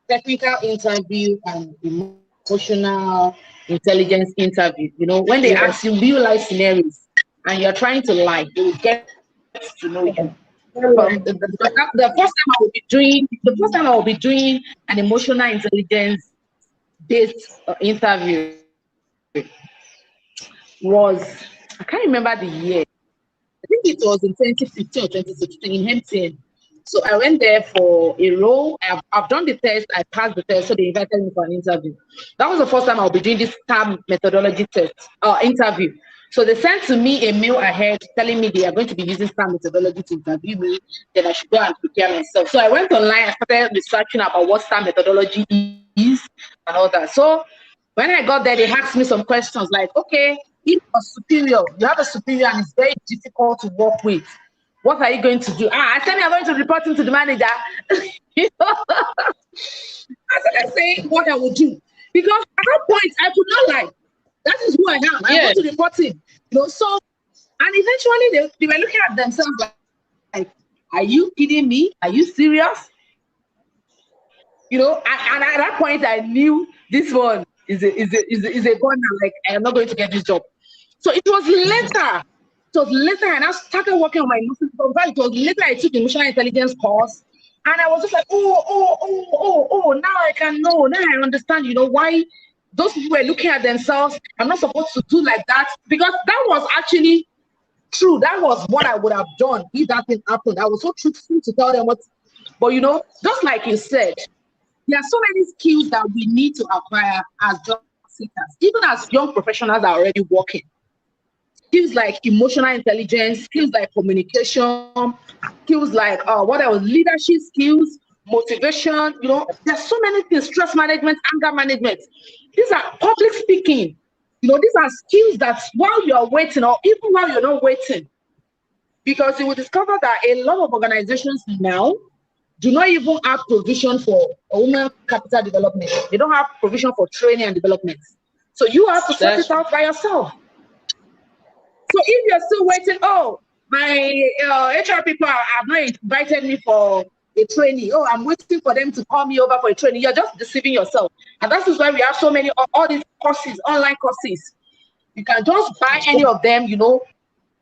technical interview and emotional intelligence interview. When they ask you real life scenarios and you're trying to lie, they will get to know you. The first time I will be doing an emotional intelligence based interview was, I can't remember the year. I think it was in 2015 or 2016 in MTN. So I went there for a role. I've done the test. I passed the test, so they invited me for an interview. That was the first time I'll be doing this STAR methodology test interview. So they sent to me a mail ahead telling me they are going to be using STAR methodology to interview me. Then I should go and prepare myself. So I went online, I started researching about what STAR methodology is and all that. So when I got there, they asked me some questions like, okay, if a superior, you have a superior and it's very difficult to work with, what are you going to do? I said, I'm going to report him to the manager. You know? I said, I say what I would do. Because at that point, I could not lie. That is who I am. I'm going to report him. You know, so, and eventually they were looking at themselves like, are you kidding me? Are you serious? You know, and at that point, I knew this one is a gunner. Like, I am not going to get this job. So it was later. It was later, and I started working on my emotional. It was later I took the emotional intelligence course, and I was just like, oh, now I can know. Now I understand, you know, why those people were looking at themselves. I'm not supposed to do like that, because that was actually true. That was what I would have done if that thing happened. I was so truthful to tell them what. But you know, just like you said, there are so many skills that we need to acquire as job seekers, even as young professionals are already working. Skills like emotional intelligence, skills like communication, skills like what else? Leadership skills, motivation. You know, there's so many things. Stress management, anger management. These are public speaking. You know, these are skills that while you're waiting, or even while you're not waiting, because you will discover that a lot of organizations now do not even have provision for human capital development. They don't have provision for training and development. So you have to sort it out by yourself. So if you're still waiting, oh, my HR people have not invited me for a training. Oh, I'm waiting for them to call me over for a training. You're just deceiving yourself. And that is why we have so many, all these courses, online courses. You can just buy any of them, you know,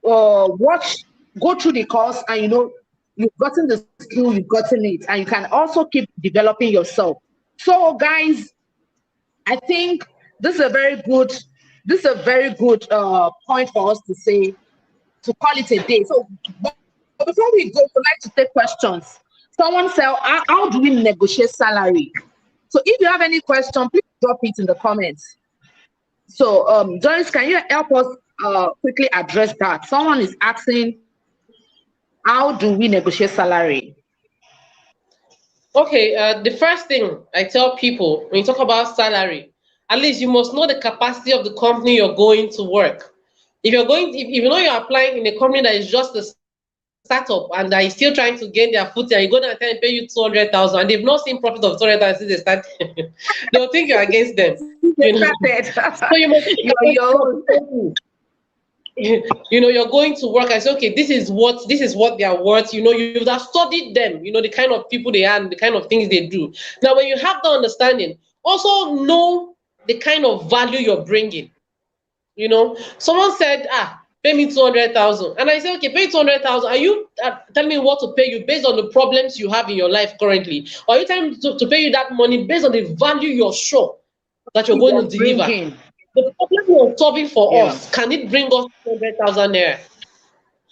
go through the course, and, you know, you've gotten the skill, you've gotten it, and you can also keep developing yourself. So guys, I think this is a very good point for us to say, to call it a day. So but before we go, we'd like to take questions. Someone said, how do we negotiate salary? So if you have any question, please drop it in the comments. So Joyce, can you help us quickly address that? Someone is asking, how do we negotiate salary? Okay, the first thing I tell people when you talk about salary, at least you must know the capacity of the company you're going to work. If you know you're applying in a company that is just a startup and that is still trying to gain their footing, and you go down and pay you 200,000, and they've not seen profit of 200,000 since they started, they'll think you're against them. You know? So you must you know, you're going to work and say, okay, this is what they are worth. You know, you've studied them, you know, the kind of people they are and the kind of things they do. Now, when you have the understanding, also know the kind of value you're bringing. You know, someone said, pay me 200,000, and I say, okay, pay 200,000. Are you telling me what to pay you based on the problems you have in your life currently, or are you telling me to pay you that money based on the value you're sure that you're going to deliver? The problem you're solving for us, can it bring us 200,000 naira?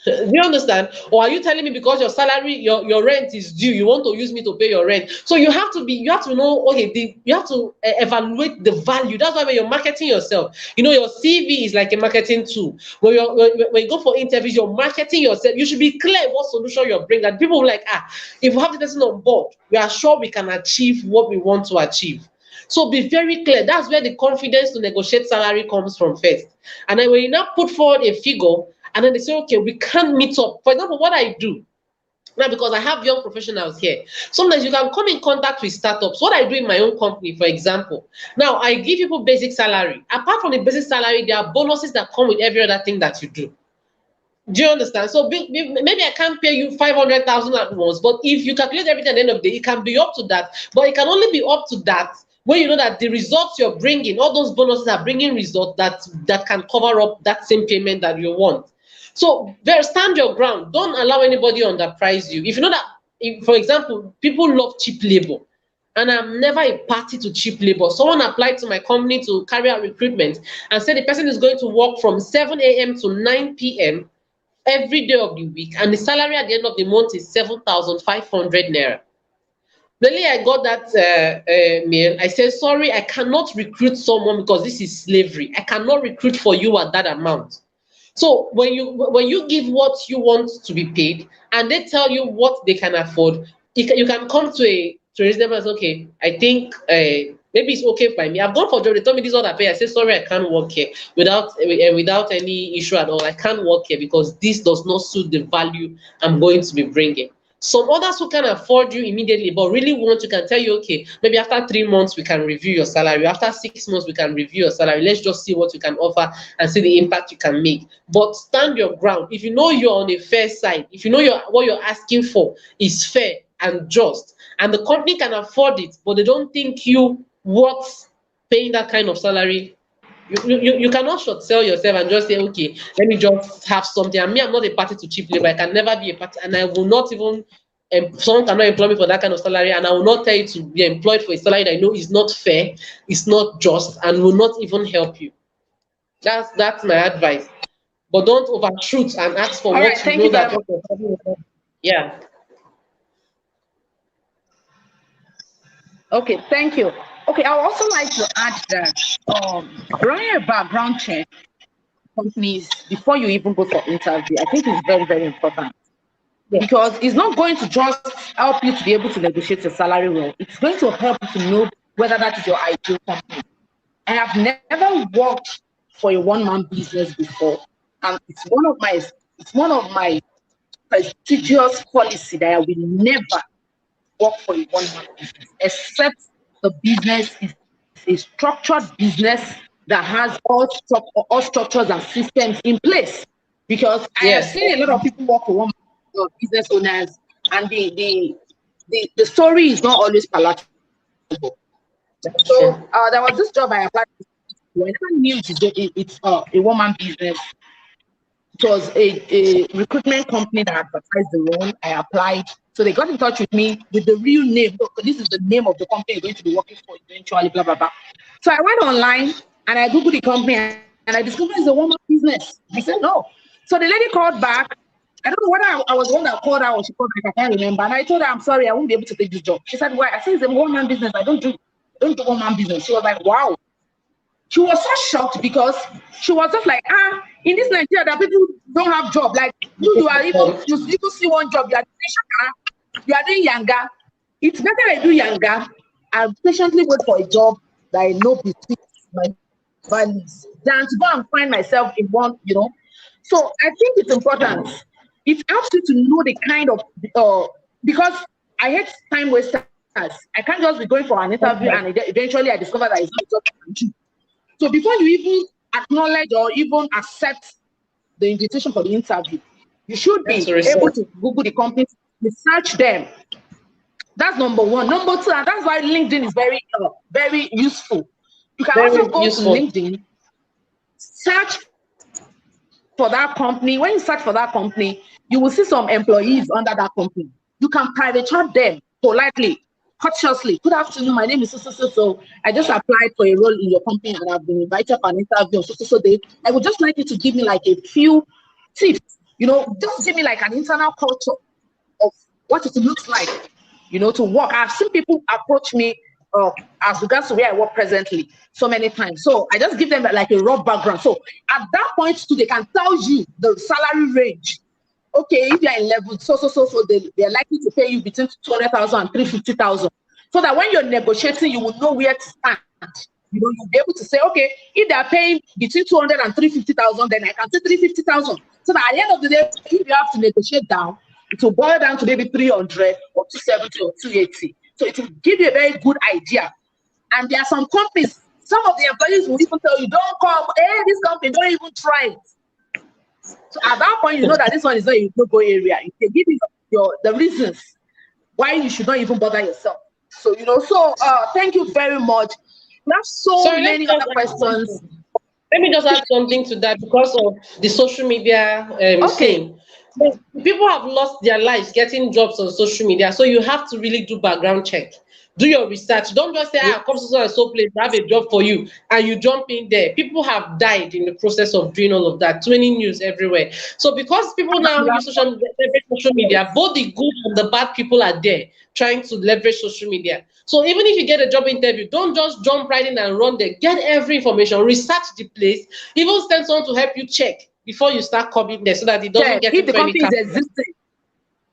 Do you understand? Or are you telling me because your salary, your rent is due, you want to use me to pay your rent? So you have to know, okay, you have to evaluate the value. That's why when you're marketing yourself, you know, your CV is like a marketing tool. When you go for interviews, you're marketing yourself. You should be clear what solution you're bringing. And people will like, if we have the person on board, we are sure we can achieve what we want to achieve. So be very clear. That's where the confidence to negotiate salary comes from first. And then when you now put forward a figure, and then they say, okay, we can't meet up. For example, what I do now, because I have young professionals here, sometimes you can come in contact with startups. What I do in my own company, for example, now I give people basic salary. Apart from the basic salary, there are bonuses that come with every other thing that you do. Do you understand? So maybe I can't pay you 500,000 at once, but if you calculate everything at the end of the day, it can be up to that. But it can only be up to that when you know that the results you're bringing, all those bonuses are bringing results that can cover up that same payment that you want. So stand your ground. Don't allow anybody underprice you. If you know that, for example, people love cheap labor, and I'm never a party to cheap labor. Someone applied to my company to carry out recruitment and said the person is going to work from 7 a.m. to 9 p.m. every day of the week, and the salary at the end of the month is 7,500 naira. The day I got that mail, I said, sorry, I cannot recruit someone because this is slavery. I cannot recruit for you at that amount. So when you give what you want to be paid, and they tell you what they can afford, you can come to a reasonable and say, okay, I think maybe it's okay by me. I've gone for job. They told me this is what I pay. I say sorry, I can't work here without any issue at all. I can't work here because this does not suit the value I'm going to be bringing. Some others who can afford you immediately, but really want, you can tell you, okay, maybe after 3 months we can review your salary. After 6 months we can review your salary. Let's just see what you can offer and see the impact you can make. But stand your ground. If you know you're on a fair side, if you know what you're asking for is fair and just, and the company can afford it, but they don't think you worth paying that kind of salary, you cannot short sell yourself and just say, okay, let me just have something. And me, I'm not a party to cheap labor. I can never be a party, and I will not even, someone cannot employ me for that kind of salary, and I will not tell you to be employed for a salary that I know is not fair, is not just, and will not even help you. That's my advice. But don't overshoot and ask for All right, what you thank know you very that. much. Yeah. Okay, thank you. Okay, I would also like to add that running a background check companies before you even go for interview, I think is very, very important. Yeah. Because it's not going to just help you to be able to negotiate your salary well. It's going to help you to know whether that is your ideal company. I have never worked for a one-man business before, and it's one of my prestigious policy that I will never work for a one-man business, except the business is a structured business that has all structures and systems in place. Because I have seen a lot of people work for one business owners, and the story is not always palatable. So there was this job I applied to. I never knew it's a one-man business. It was a recruitment company that advertised the role. I applied. So they got in touch with me with the real name. Look, this is the name of the company you're going to be working for eventually, blah, blah, blah. So I went online and I Googled the company and I discovered it's a one-man business. I said, no. So the lady called back. I don't know whether I was the one that called her or she called back. I can't remember. And I told her, I'm sorry, I won't be able to take this job. She said, why? I said, it's a one-man business. I don't do one-man business. She was like, wow. She was so shocked because she was just like, in this Nigeria, that people don't have job. Like you are even see one job, you are doing younger. It's better I do younger and patiently wait for a job that I know befits my values than to go and find myself in one, So I think it's important. It helps you to know the kind of because I hate time wasters. I can't just be going for an interview and eventually I discover that it's not a job I can do. So before you even acknowledge or even accept the invitation for the interview, you should be able to Google the company, research them. That's number one. Number two, and that's why LinkedIn is very, very useful. You can also go to LinkedIn, search for that company. When you search for that company, you will see some employees under that company. You can private chat them politely, cautiously. Good afternoon, my name is so. I just applied for a role in your company and I've been invited for an interview so day. I would just like you to give me like a few tips, just give me like an internal culture of what it looks like, to work. I've seen people approach me as regards to where I work presently so many times. So I just give them like a raw background. So at that point too, they can tell you the salary range. Okay, if you're in level so they're likely to pay you between 200,000 and 350,000, so that when you're negotiating, you will know where to stand. You'll be able to say, okay, if they're paying between 200 and 350,000, then I can say 350,000. So that at the end of the day, if you have to negotiate down, it will boil down to maybe 300 or 270 or 280. So it will give you a very good idea. And there are some companies, some of the employees will even tell you, don't come, this company, don't even try it. So at that point, you know that this one is not a no-go area. You can give you the reasons why you should not even bother yourself. So, thank you very much. We have so many other questions. Let me just add something to that because of the social media scene. People have lost their lives getting jobs on social media. So you have to really do background check. Do your research. Don't just say, come to so and so place, I have a job for you, and you jump in there. People have died in the process of doing all of that. 20 news everywhere. So because people now use social media, both the good and the bad people are there trying to leverage social media. So even if you get a job interview, don't just jump right in and run there. Get every information, research the place, even send someone to help you check before you start coming there so that it doesn't get if the into any company is existing.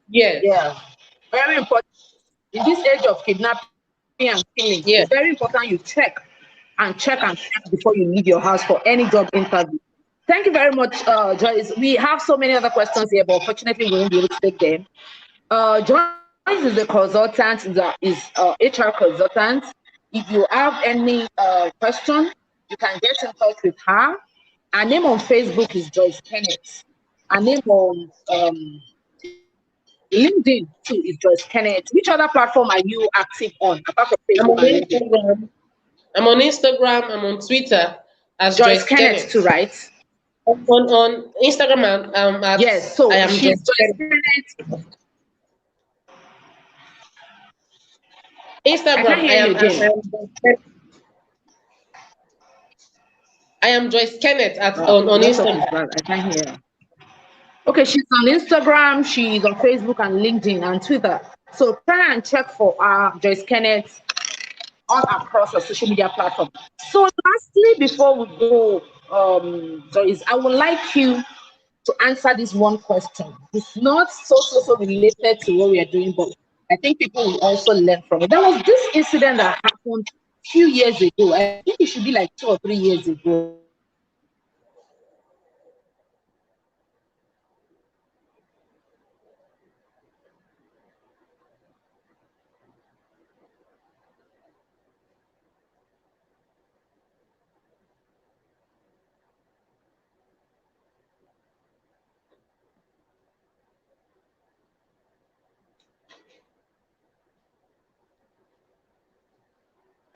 Yes. Yeah. Very important. In this age of kidnapping and killing, it's very important you check before you leave your house for any job interview. Thank you very much, Joyce. We have so many other questions here, but unfortunately, we won't be able to take them. Joyce is a consultant, is HR consultant. If you have any question, you can get in touch with her. Her name on Facebook is Joyce Kenneth. Her name on LinkedIn too is Joyce Kenneth. Which other platform are you active on apart from Facebook and LinkedIn? I'm on Instagram. I'm on Twitter as Joyce Kenneth too, right? On Instagram, yes. So I am she's Joyce Kenneth. Instagram. I am Joyce Kenneth on Instagram. I can't hear. Okay, she's on Instagram, she's on Facebook and LinkedIn and Twitter. So try and check for Joyce Kenneth all across the social media platform. So lastly, before we go, Joyce, I would like you to answer this one question. It's not so related to what we are doing, but I think people will also learn from it. There was this incident that happened a few years ago. I think it should be like 2 or 3 years ago.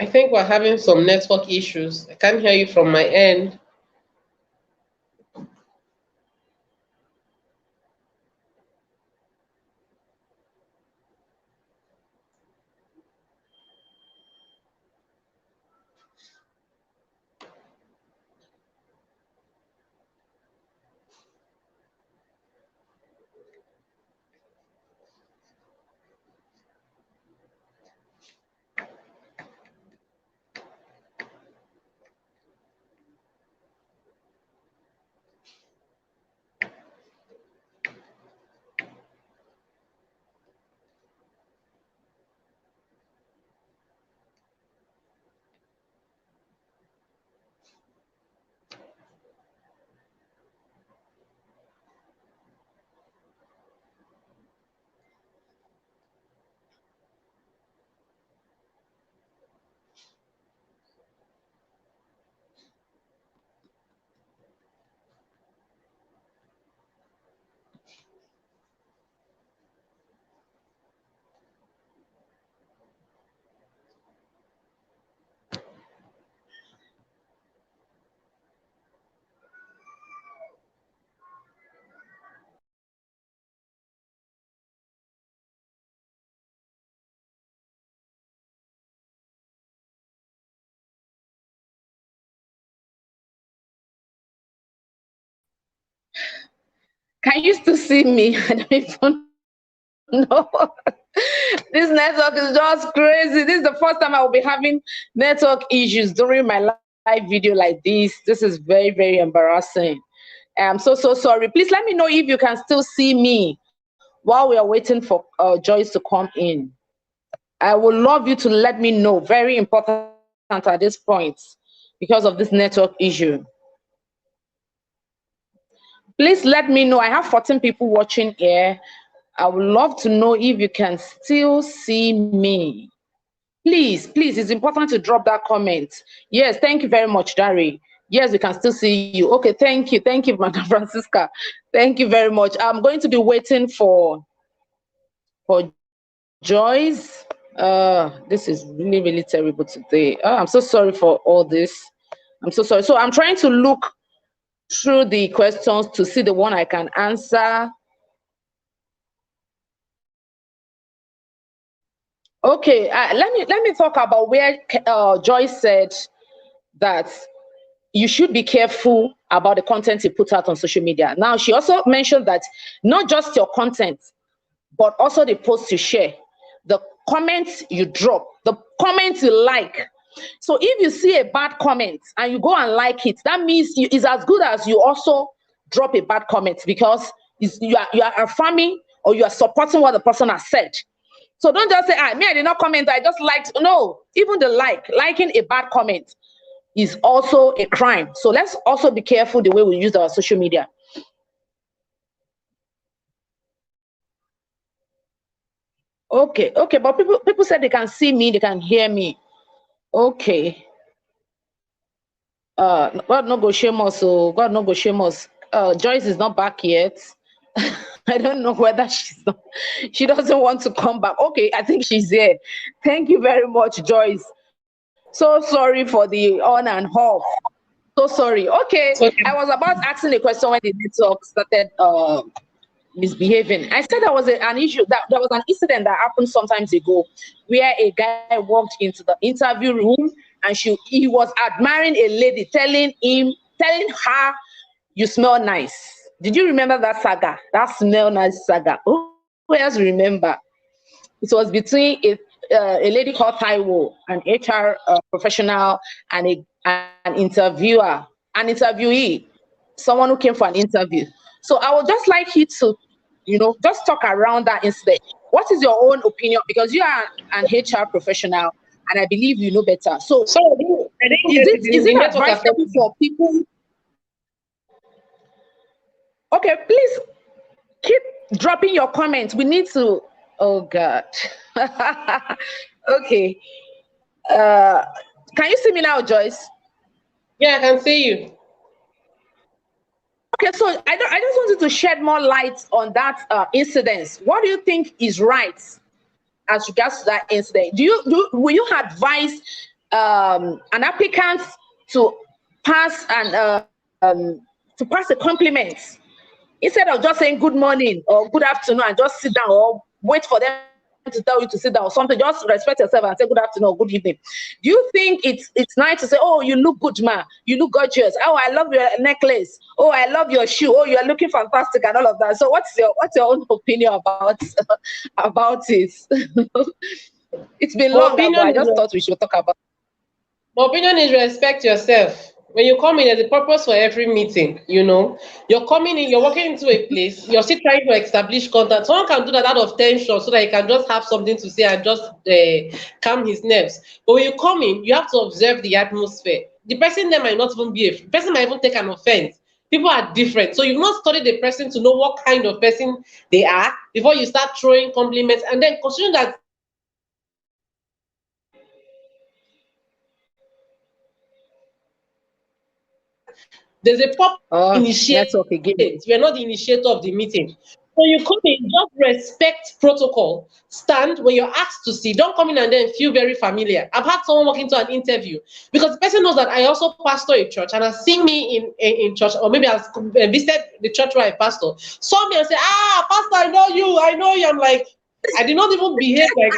I think we're having some network issues. I can't hear you from my end. Can you still see me? I don't even know. This network is just crazy. This is the first time I will be having network issues during my live video like this. This is very embarrassing. I'm so sorry. Please let me know if you can still see me while we are waiting for Joyce to come in. I would love you to let me know. Very important at this point because of this network issue. Please let me know. I have 14 people watching here. I would love to know if you can still see me. Please, it's important to drop that comment. Yes, thank you very much, Dari. Yes, we can still see you. Okay, thank you, Madam Francisca. Thank you very much. I'm going to be waiting for Joyce. This is really terrible today. I'm so sorry for all this. I'm so sorry. So I'm trying to look through the questions to see the one I can answer. Okay, let me talk about where Joyce said that you should be careful about the content you put out on social media. Now, she also mentioned that not just your content, but also the posts you share, the comments you drop, the comments you like. So if you see a bad comment and you go and like it, that means it's as good as you also drop a bad comment because you are affirming or you are supporting what the person has said. So don't just say, me, I did not comment, I just liked. No, even the liking a bad comment is also a crime. So let's also be careful the way we use our social media. Okay, but people said they can see me, they can hear me. Okay. God no go shame us, so God no go shame us. Joyce is not back yet. I don't know whether she doesn't want to come back. Okay, I think she's here. Thank you very much, Joyce. So sorry for the on and off. So sorry. Okay, I was about asking a question when the network started misbehaving. I said there was an issue, that there was an incident that happened sometimes ago where a guy walked into the interview room and he was admiring a lady, telling her, "You smell nice." Did you remember that saga? That smell nice saga. Who else remember? It was between a lady called Taiwo, an HR professional, and an interviewer, an interviewee, someone who came for an interview. So I would just like you to, just talk around that incident. What is your own opinion? Because you are an HR professional, and I believe you know better. So is it advisable for people? Okay, please keep dropping your comments. We need to. Oh God. Okay. Can you see me now, Joyce? Yeah, I can see you. Okay, so I just wanted to shed more light on that incident. What do you think is right as regards to that incident? Will you advise an applicant to pass a compliment instead of just saying good morning or good afternoon and just sit down or wait for them to tell you to sit down or something? Just respect yourself and say good afternoon or good evening. Do you think it's nice to say, "Oh, you look good, ma. You look gorgeous. Oh, I love your necklace. Oh, I love your shoe. Oh, you are looking fantastic," and all of that? So what's your own opinion about it? It's been long, but I just thought we should talk about it. My opinion is respect yourself. When you come in, there's a purpose for every meeting. You're coming in, you're walking into a place, you're still trying to establish contact. Someone can do that out of tension so that he can just have something to say and just calm his nerves. But when you come in, you have to observe the atmosphere. The person there might not even be the person might even take an offense. People are different. So you've not studied the person to know what kind of person they are before you start throwing compliments. And then considering that there's a proper initiator. We're not the initiator of the meeting. When you come in, just respect protocol. Stand when you're asked to sit. Don't come in and then feel very familiar. I've had someone walk into an interview because the person knows that I also pastor a church and has seen me in church, or maybe I've visited the church where I pastor. Saw me and say, "Pastor, I know you. I'm like, I did not even behave like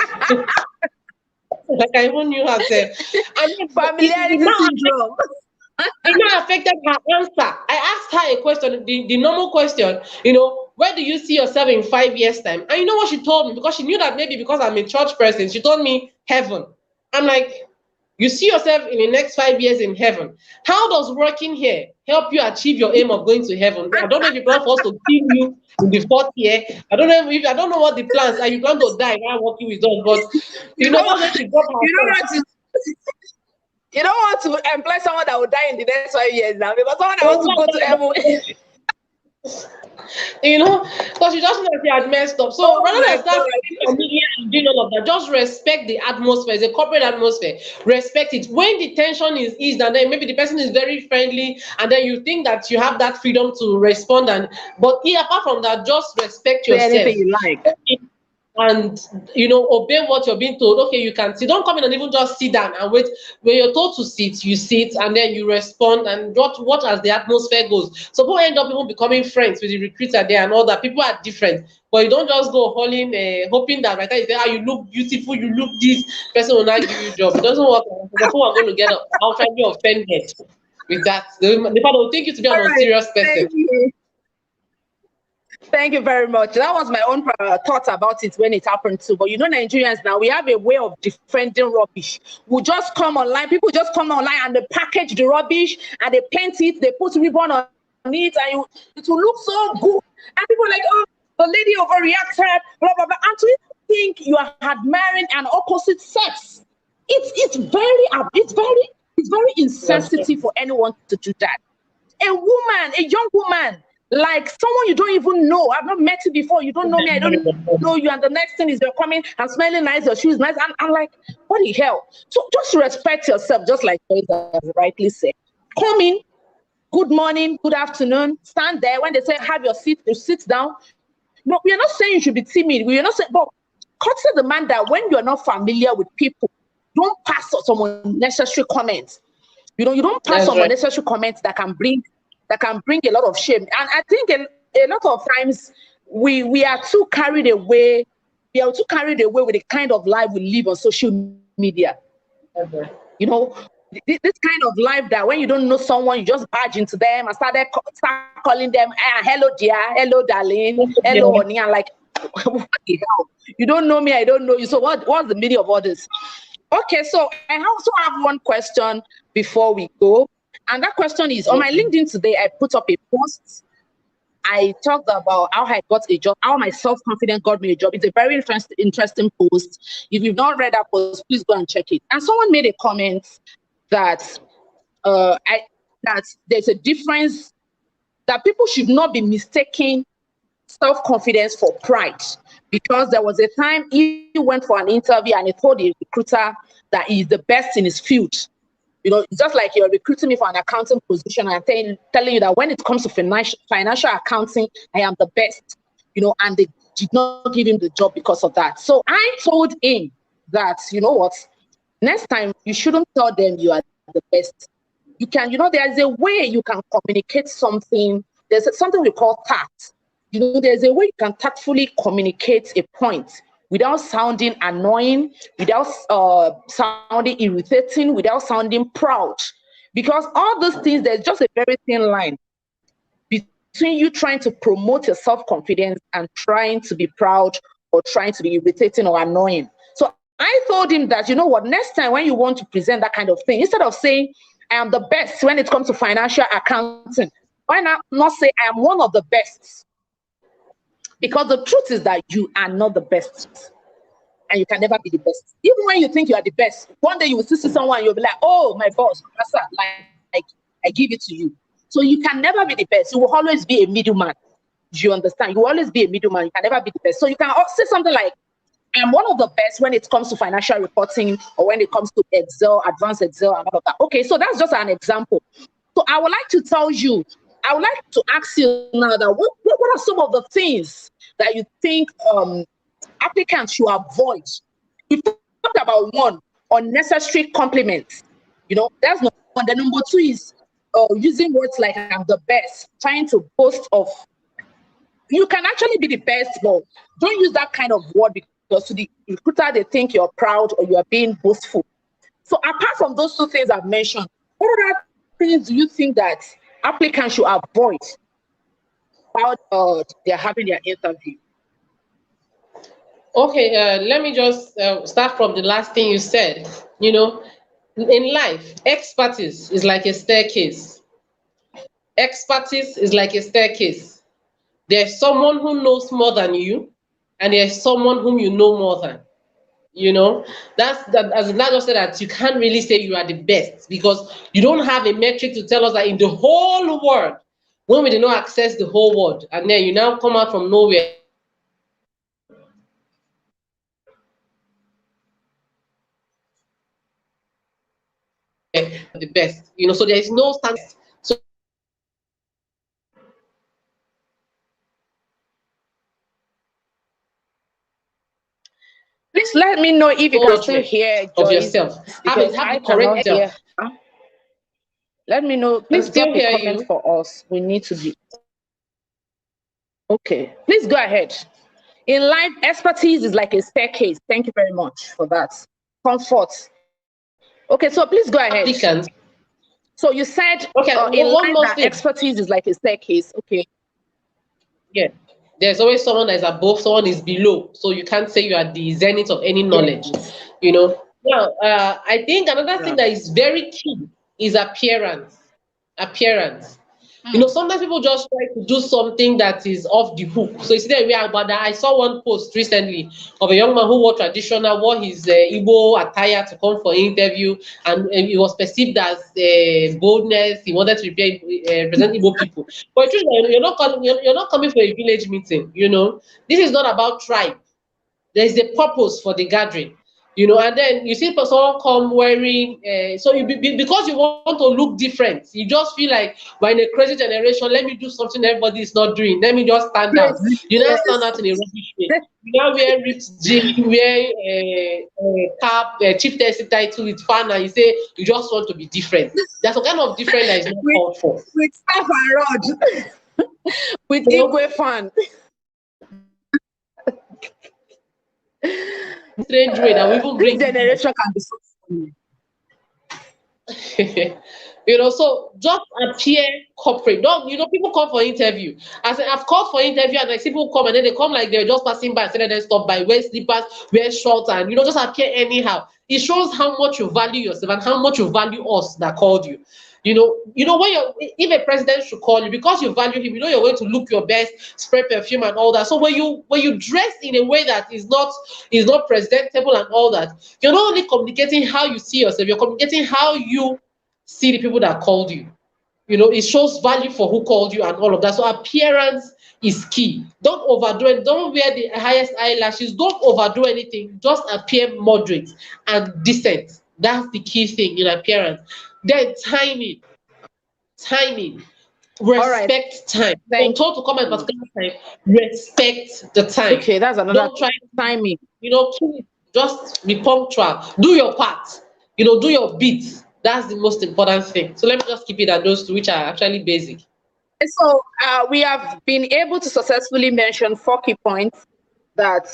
like I even knew herself." And familiarity syndrome. It now affected her answer. I asked her a question, the normal question, where do you see yourself in 5 years' time? And you know what she told me? Because she knew that maybe because I'm a church person, she told me heaven. I'm like, you see yourself in the next 5 years in heaven. How does working here help you achieve your aim of going to heaven? I don't know if you plan for us to kill you in the 4th year. I don't know what the plans are. You plan to die while working with us, but you don't want to employ someone that will die in the next 5 years now, because someone that wants to go to heaven. Because you just know if you had messed up. So rather than start doing all of that, just respect the atmosphere. It's a corporate atmosphere. Respect it. When the tension is eased and then maybe the person is very friendly and then you think that you have that freedom to respond, but apart from that, just respect yourself. Anything you like. And obey what you're being told. Okay, you can sit. Don't come in and even just sit down and wait. When you're told to sit, you sit and then you respond and what as the atmosphere goes. So people end up even becoming friends with the recruiter there and all that. People are different, but you don't just go hoping that right now you say, you look beautiful, you look this, person will not give you a job. It doesn't work. The people are going to get outrightly offended with that. The people will think you to be an unserious person. Thank you very much. That was my own thoughts about it when it happened too. But Nigerians now, we have a way of defending rubbish. We just come online, people just come online and they package the rubbish and they paint it, they put ribbon on it, and it will look so good. And people are like, oh, the lady overreacted, blah blah blah. And to even think you are admiring an opposite sex, it's very insensitive for anyone to do that. A woman, a young woman, like someone you don't even know. I've not met you before. You don't know me. I don't know you. And the next thing is you're coming and smelling nice. Your shoes nice. And I'm like, what the hell? So just respect yourself, just like Joyce rightly said. Come in. Good morning. Good afternoon. Stand there. When they say have your seat, you sit down. No, we are not saying you should be timid. We are not saying, but consider the man that when you are not familiar with people, don't pass some unnecessary comments. You know, you don't pass some unnecessary comments that can bring a lot of shame. And I think a lot of times we are too carried away. We are too carried away with the kind of life we live on social media. You know, this kind of life that when you don't know someone, you just barge into them and start calling them, hello dear, hello darling, hello honey. And like, what the hell? You don't know me, I don't know you. So what's the meaning of all this? Okay, so I also have one question before we go. And that question is, on my LinkedIn today, I put up a post. I talked about how I got a job, how my self-confidence got me a job. It's a very interesting post. If you've not read that post, please go and check it. And someone made a comment that that there's a difference, that people should not be mistaking self-confidence for pride, because there was a time he went for an interview and he told the recruiter that he's the best in his field. You know, it's just like you're recruiting me for an accounting position and telling you that when it comes to financial accounting, I am the best, you know, and they did not give him the job because of that. So I told him that, you know what, next time you shouldn't tell them you are the best. You can, you know, there's a way you can communicate something. There's something we call tact. You know, there's a way you can tactfully communicate a point without sounding annoying, without sounding irritating, without sounding proud. Because all those things, there's just a very thin line between you trying to promote your self-confidence and trying to be proud or trying to be irritating or annoying. So I told him that, you know what, next time when you want to present that kind of thing, instead of saying, I am the best when it comes to financial accounting, why not say, I am one of the best? Because the truth is that you are not the best. And you can never be the best. Even when you think you are the best, one day you will see someone and you'll be like, oh, my boss, like I give it to you. So you can never be the best. You will always be a middleman. Do you understand? You will always be a middleman. You can never be the best. So you can say something like, I'm one of the best when it comes to financial reporting or when it comes to Excel, advanced Excel, and all of that. Okay, so that's just an example. So I would like to tell you, I would like to ask you now that what are some of the things that you think applicants should avoid? We talked about one, unnecessary compliments. You know, that's number one. The number two is using words like I'm the best, trying to boast of. You can actually be the best, but don't use that kind of word because to the recruiter, they think you're proud or you are being boastful. So apart from those two things I've mentioned, what other things do you think that applicants should avoid while they're having their interview? Okay, let me just start from the last thing you said. You know, in life, expertise is like a staircase. Expertise is like a staircase. There's someone who knows more than you, and there's someone whom you know more than. You know, that's that. As Nadia said, that you can't really say you are the best because you don't have a metric to tell us that in the whole world, when we did not access the whole world, and then you now come out from nowhere. The best, you know, so there is no standard. So please let me know if you can still hear of yourself. Have the correct self. Let me know. Please drop a comment for us. We need to be okay. Please go ahead. In life, expertise is like a staircase. Thank you very much for that. Comfort. Okay, so please go ahead. Applicants. So you said okay, in life that expertise is like a staircase. Okay. Yeah. There's always someone that is above, someone is below. So you can't say you are the zenith of any knowledge. Yes. You know. Now, I think another thing that is very key is appearance. Appearance. You know, sometimes people just try to do something that is off the hook. So you see that we are, but I saw one post recently of a young man who wore his Igbo attire to come for interview, and it was perceived as boldness. He wanted to represent Igbo people. But truth, you're not coming for a village meeting. You know, this is not about tribe. There is a purpose for the gathering, you know. And then you see someone come wearing because you want to look different, you just feel like we're in a crazy generation, let me do something everybody is not doing, let me just stand out. You now stand out in a rubbish way. You now wear ripped jeans, wear cap, chieftaincy title with fan, and you say you just want to be different. There's a kind of different that is not called for. With staff and rod. With Igwe fan. Strange way that we even bring this generation can be so funny. You know, so just appear corporate. Don't, you know, people come for interview. I've called for interview and I see people come and then they come like they're just passing by, and then they stop by, wear slippers, wear shorts, and you know, just appear anyhow. It shows how much you value yourself and how much you value us that called you. You know, if a president should call you, because you value him, you know you're going to look your best, spray perfume and all that. So when you dress in a way that is not presentable and all that, you're not only communicating how you see yourself, you're communicating how you see the people that called you. You know, it shows value for who called you and all of that. So appearance is key. Don't overdo it. Don't wear the highest eyelashes. Don't overdo anything. Just appear moderate and decent. That's the key thing in appearance. Then timing. Respect time. When told to come at particular time, respect the time. Okay, that's another. Don't try timing. You know, just be punctual. Do your part. You know, do your bit. That's the most important thing. So let me just keep it at those two, which are actually basic. So we have been able to successfully mention 4 key points that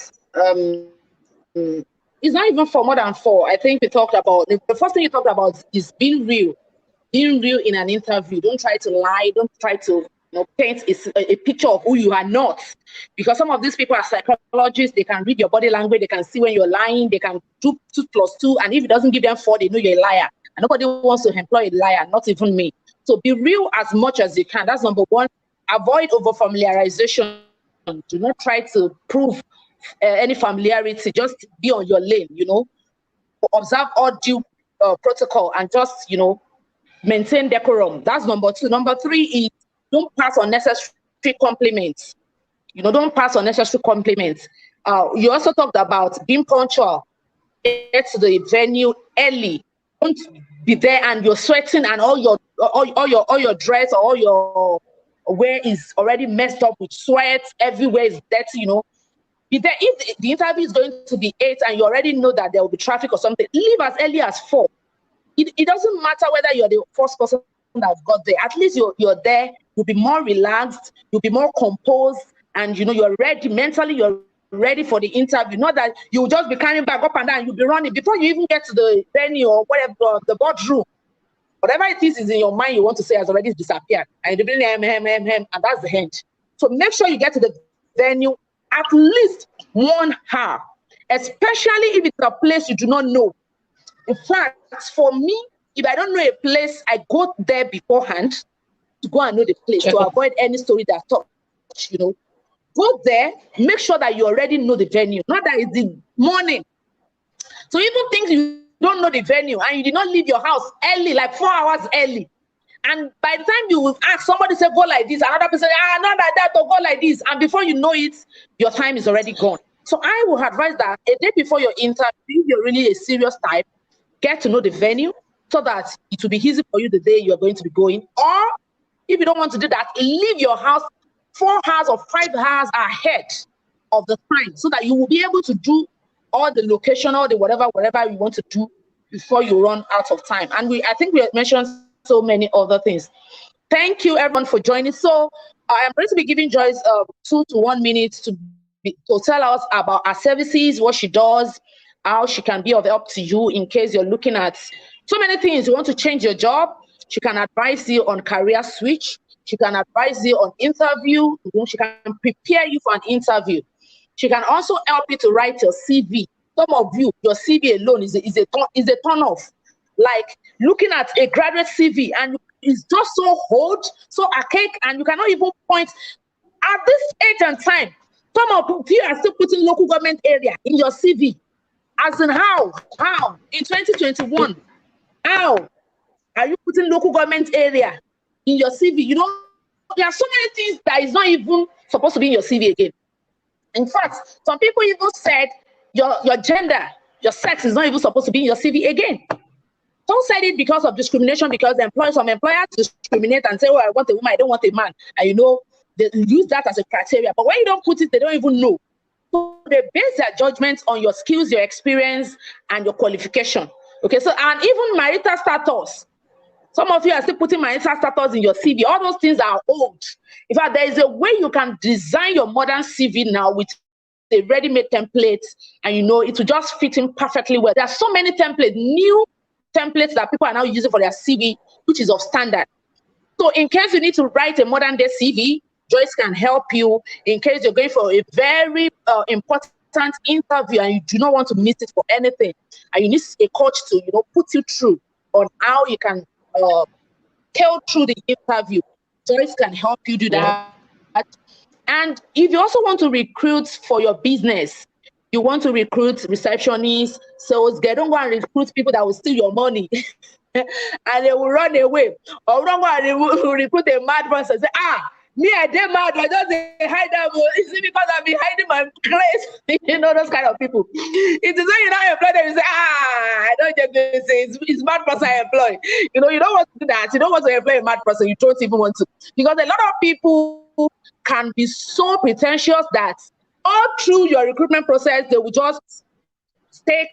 it's not even for more than 4. I think we talked about the first thing you talked about is being real in an interview. Don't try to lie. Don't try to paint a picture of who you are not, because some of these people are psychologists. They can read your body language. They can see when you're lying. They can do 2 + 2, and if it doesn't give them 4, they know you're a liar. And nobody wants to employ a liar, not even me. So be real as much as you can. That's number 1. Avoid over familiarization. Do not try to prove any familiarity. Just be on your lane. Observe all due protocol and just maintain decorum. That's number 2. Number 3 is don't pass unnecessary compliments. Don't pass unnecessary compliments. You also talked about being punctual. Get to the venue early. Don't be there and you're sweating and all your dress or all your wear is already messed up with sweat. Everywhere is dirty. Be there. If the interview is going to be 8 and you already know that there will be traffic or something, leave as early as 4. It doesn't matter whether you're the first person that got there. At least you're there. You'll be more relaxed. You'll be more composed, and you're ready mentally. You're ready for the interview. Not that you'll just be carrying back up and down. You'll be running before you even get to the venue or whatever, the boardroom. Whatever it is in your mind you want to say has already disappeared, and you'll be and that's the end. So make sure you get to the venue at least 1 hour, especially if it's a place you do not know. In fact, for me, if I don't know a place, I go there beforehand to go and know the place, to avoid any story that touch, Go there, make sure that you already know the venue, not that it's the morning. So even things you don't know the venue and you did not leave your house early, like 4 hours early. And by the time you will ask, somebody say, go like this, another person, not like that, or go like this. And before you know it, your time is already gone. So I will advise that a day before your interview, if you're really a serious type, get to know the venue so that it will be easy for you the day you're going to be going. Or if you don't want to do that, leave your house 4 hours or 5 hours ahead of the time so that you will be able to do all the location, all the whatever you want to do before you run out of time. And I think we mentioned so many other things. Thank you everyone for joining. So I am going to be giving Joyce 2 to 1 minute to tell us about our services, what she does, how she can be of help to you in case you're looking at so many things. You want to change your job, she can advise you on career switch. She can advise you on interview. She can prepare you for an interview. She can also help you to write your CV. Some of you, your CV alone is a turn off. Like looking at a graduate CV and is just so old, so archaic, and you cannot even point at this age and time. Some of you are still putting local government area in your CV. As in how in 2021, how are you putting local government area in your CV? You know, there are so many things that is not even supposed to be in your CV again. In fact, some people even said your gender, your sex is not even supposed to be in your CV again. Don't say it because of discrimination, because some employers discriminate and say, oh, I want a woman, I don't want a man. And you know, they use that as a criteria. But when you don't put it, they don't even know. So they base their judgments on your skills, your experience, and your qualification. Okay, so, and even marital status. Some of you are still putting marital status in your CV. All those things are old. In fact, there is a way you can design your modern CV now with a ready-made template, and you know, it will just fit in perfectly well. There are so many templates, new templates that people are now using for their CV, which is of standard. So in case you need to write a modern day CV, Joyce can help you. In case you're going for a very important interview and you do not want to miss it for anything, and you need a coach to, you know, put you through on how you can tell through the interview, Joyce can help you do that. And if you also want to recruit for your business, you want to recruit receptionists, sales girls, don't go and recruit people that will steal your money and they will run away. Or don't go and recruit a mad person and say, me, I did mad, I just hide them. Is it because I've been hiding my place? You know, those kind of people. It is when you don't employ them, you say, I don't just say it's mad person I employ. You know, you don't want to do that. You don't want to employ a mad person. You don't even want to. Because a lot of people can be so pretentious that all through your recruitment process, they will just stay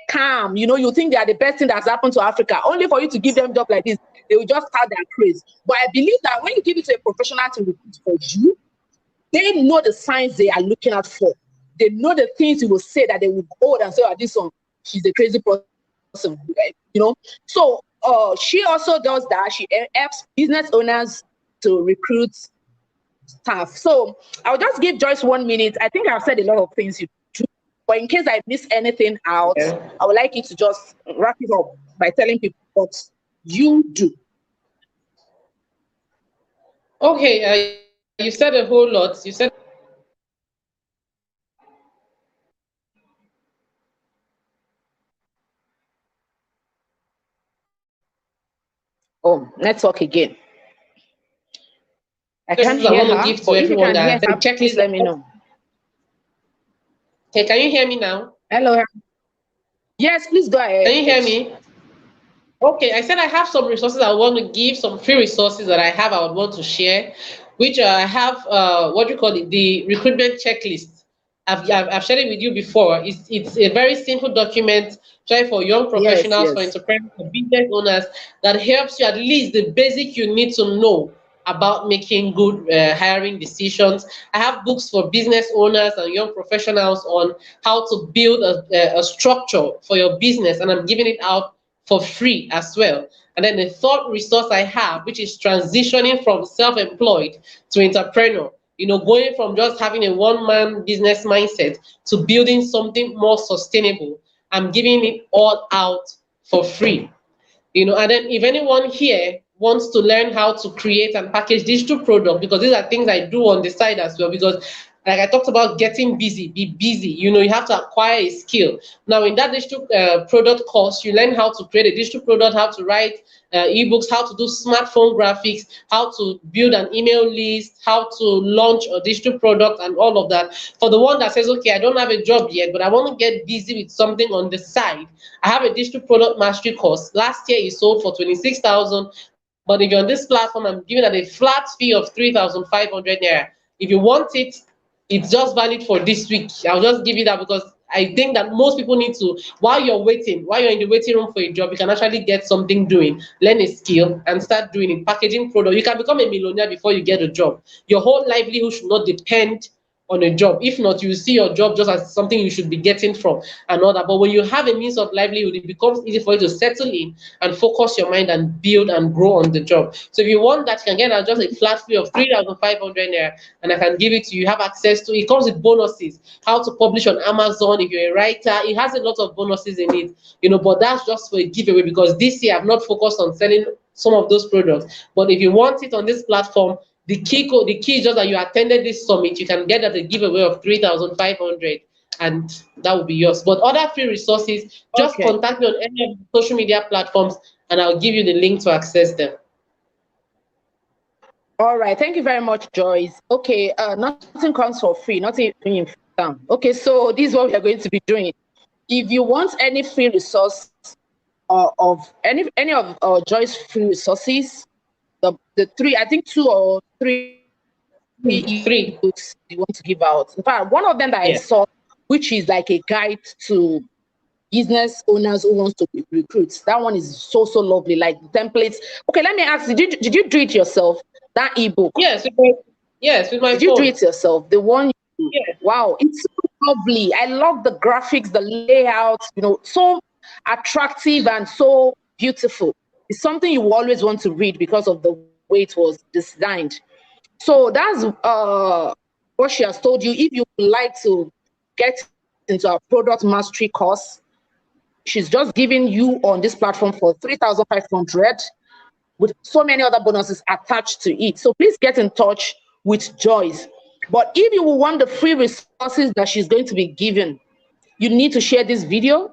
calm. You know, you think they are the best thing that's happened to Africa, only for you to give them a job like this. They will just start their craze. But I believe that when you give it to a professional to recruit for you, they know the signs they are looking out for. They know the things you will say that they will hold and say, oh, this one, she's a crazy person, right? You know. So she also does that. She helps business owners to recruit staff. So I'll just give Joyce 1 minute. I think I've said a lot of things you do, but in case I miss anything out, I would like you to just wrap it up by telling people what you do. Okay, you said a whole lot. You said Network again. I can't I hear want to her, give to but if you everyone can hear that her, please let me know. Okay, can you hear me now? Hello. Yes, please go ahead. Can you hear me? Okay, I said I have some resources I want to give, some free resources that I have I would want to share, which I have, what do you call it, the recruitment checklist. I've shared it with you before. It's a very simple document, try for young professionals, for entrepreneurs, for business owners, that helps you at least the basic you need to know about making good hiring decisions. I have books for business owners and young professionals on how to build a structure for your business, and I'm giving it out for free as well. And then the third resource I have, which is transitioning from self-employed to entrepreneur, you know, going from just having a one-man business mindset to building something more sustainable. I'm giving it all out for free. You know, and then if anyone here wants to learn how to create and package digital product, because these are things I do on the side as well, because like I talked about getting busy, be busy, you know, you have to acquire a skill. Now in that digital product course, you learn how to create a digital product, how to write ebooks, how to do smartphone graphics, how to build an email list, how to launch a digital product, and all of that. For the one that says, okay, I don't have a job yet, but I want to get busy with something on the side, I have a digital product mastery course. Last year it sold for 26,000, but if you're on this platform, I'm giving it a flat fee of 3,500 naira. If you want it, it's just valid for this week. I'll just give you that because I think that most people need to, while you're waiting, while you're in the waiting room for a job, you can actually get something doing, learn a skill and start doing it. Packaging product, you can become a millionaire before you get a job. Your whole livelihood should not depend on a job. If not, you see your job just as something you should be getting from and all that. But when you have a means of livelihood, it becomes easy for you to settle in and focus your mind and build and grow on the job. So if you want that, you can get just a flat fee of 3,500 naira, and I can give it to you. You have access to it. It comes with bonuses. How to publish on Amazon if you're a writer. It has a lot of bonuses in it, you know, but that's just for a giveaway because this year I've not focused on selling some of those products. But if you want it on this platform, the key is just that you attended this summit. You can get at a giveaway of 3,500, and that will be yours. But other free resources, just contact me on any of the social media platforms, and I'll give you the link to access them. All right, thank you very much, Joyce. Okay, nothing comes for free, nothing in free. Okay, so this is what we are going to be doing. If you want any free resource of any of Joyce's free resources, the three, I think 2 or 3 books you want to give out. In fact, one of them that I saw, which is like a guide to business owners who wants to recruit. That one is so lovely, like the templates. Okay, let me ask you, did you do it yourself? That ebook? Yes, with my Did phone. You do it yourself? The one? Wow, it's so lovely. I love the graphics, the layout. So attractive and so beautiful. It's something you always want to read because of the way it was designed. So that's what she has told you. If you would like to get into a product mastery course, she's just giving you on this platform for 3,500 with so many other bonuses attached to it. So please get in touch with Joyce. But if you want the free resources that she's going to be giving, you need to share this video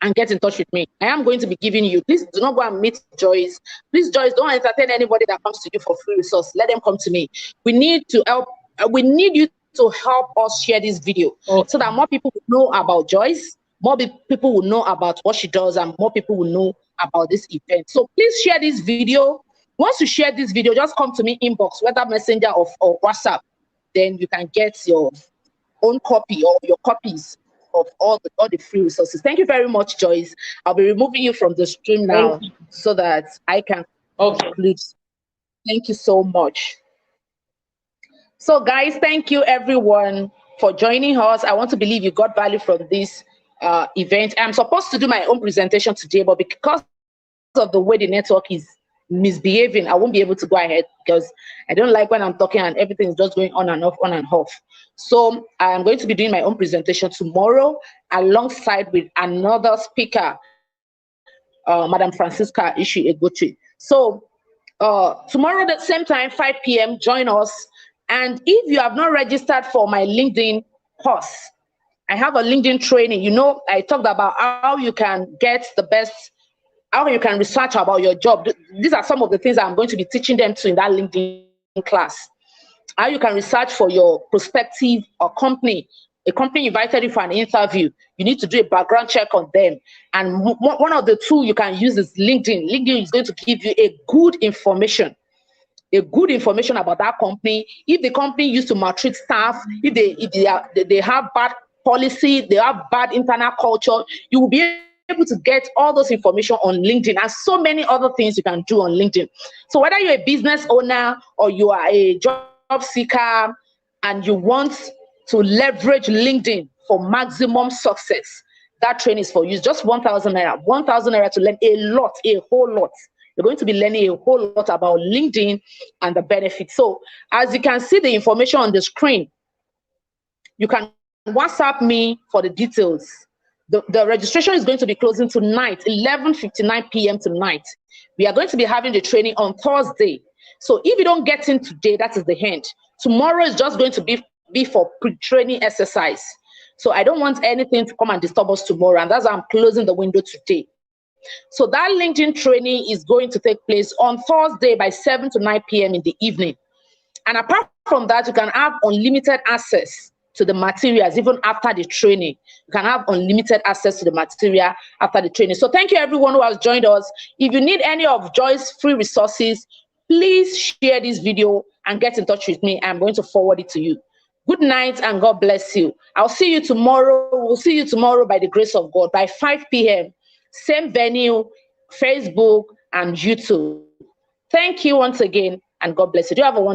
and get in touch with me. I am going to be giving you. Please do not go and meet Joyce. Please, Joyce, don't entertain anybody that comes to you for free resource. Let them come to me. We need to help. We need you to help us share this video so that more people will know about Joyce, more people will know about what she does, and more people will know about this event. So please share this video. Once you share this video, just come to me inbox, whether Messenger or WhatsApp. Then you can get your own copy or your copies of all the free resources. Thank you very much, Joyce. I'll be removing you from the stream now so that I can conclude. Thank you so much. So guys, thank you everyone for joining us. I want to believe you got value from this event. I'm supposed to do my own presentation today, but because of the way the network is misbehaving, I won't be able to go ahead because I don't like when I'm talking and everything is just going on and off, on and off. So I'm going to be doing my own presentation tomorrow alongside with another speaker, Madam Francisca Ishi-Egochi. So tomorrow at the same time, 5 p.m., join us. And if you have not registered for my LinkedIn course, I have a LinkedIn training. I talked about how you can get the best, how you can research about your job. These are some of the things I'm going to be teaching them in that LinkedIn class. How you can research for your prospective or company. A company invited you for an interview. You need to do a background check on them. And one of the tools you can use is LinkedIn. LinkedIn is going to give you a good information about that company. If the company used to maltreat staff, if they have bad policy, they have bad internal culture, you will be able to get all those information on LinkedIn and so many other things you can do on LinkedIn. So whether you're a business owner or you are a job seeker and you want to leverage LinkedIn for maximum success, that training is for you. It's just 1,000 naira. 1,000 naira to learn a whole lot. You're going to be learning a whole lot about LinkedIn and the benefits. So as you can see the information on the screen, you can WhatsApp me for the details. The registration is going to be closing tonight, 11:59 p.m. tonight. We are going to be having the training on Thursday. So if you don't get in today, that is the end. Tomorrow is just going to be for pre-training exercise. So I don't want anything to come and disturb us tomorrow. And that's why I'm closing the window today. So that LinkedIn training is going to take place on Thursday by 7 to 9 p.m. in the evening. And apart from that, you can have unlimited access to the materials even after the training. You can have unlimited access to the material after the training. So thank you everyone who has joined us. If you need any of Joyce's free resources, please share this video and get in touch with me. I'm going to forward it to you. Good night and God bless you. I'll see you tomorrow. We'll see you tomorrow by the grace of God by 5 p.m. Same venue, Facebook and YouTube. Thank you once again and God bless you. Do you have a wonderful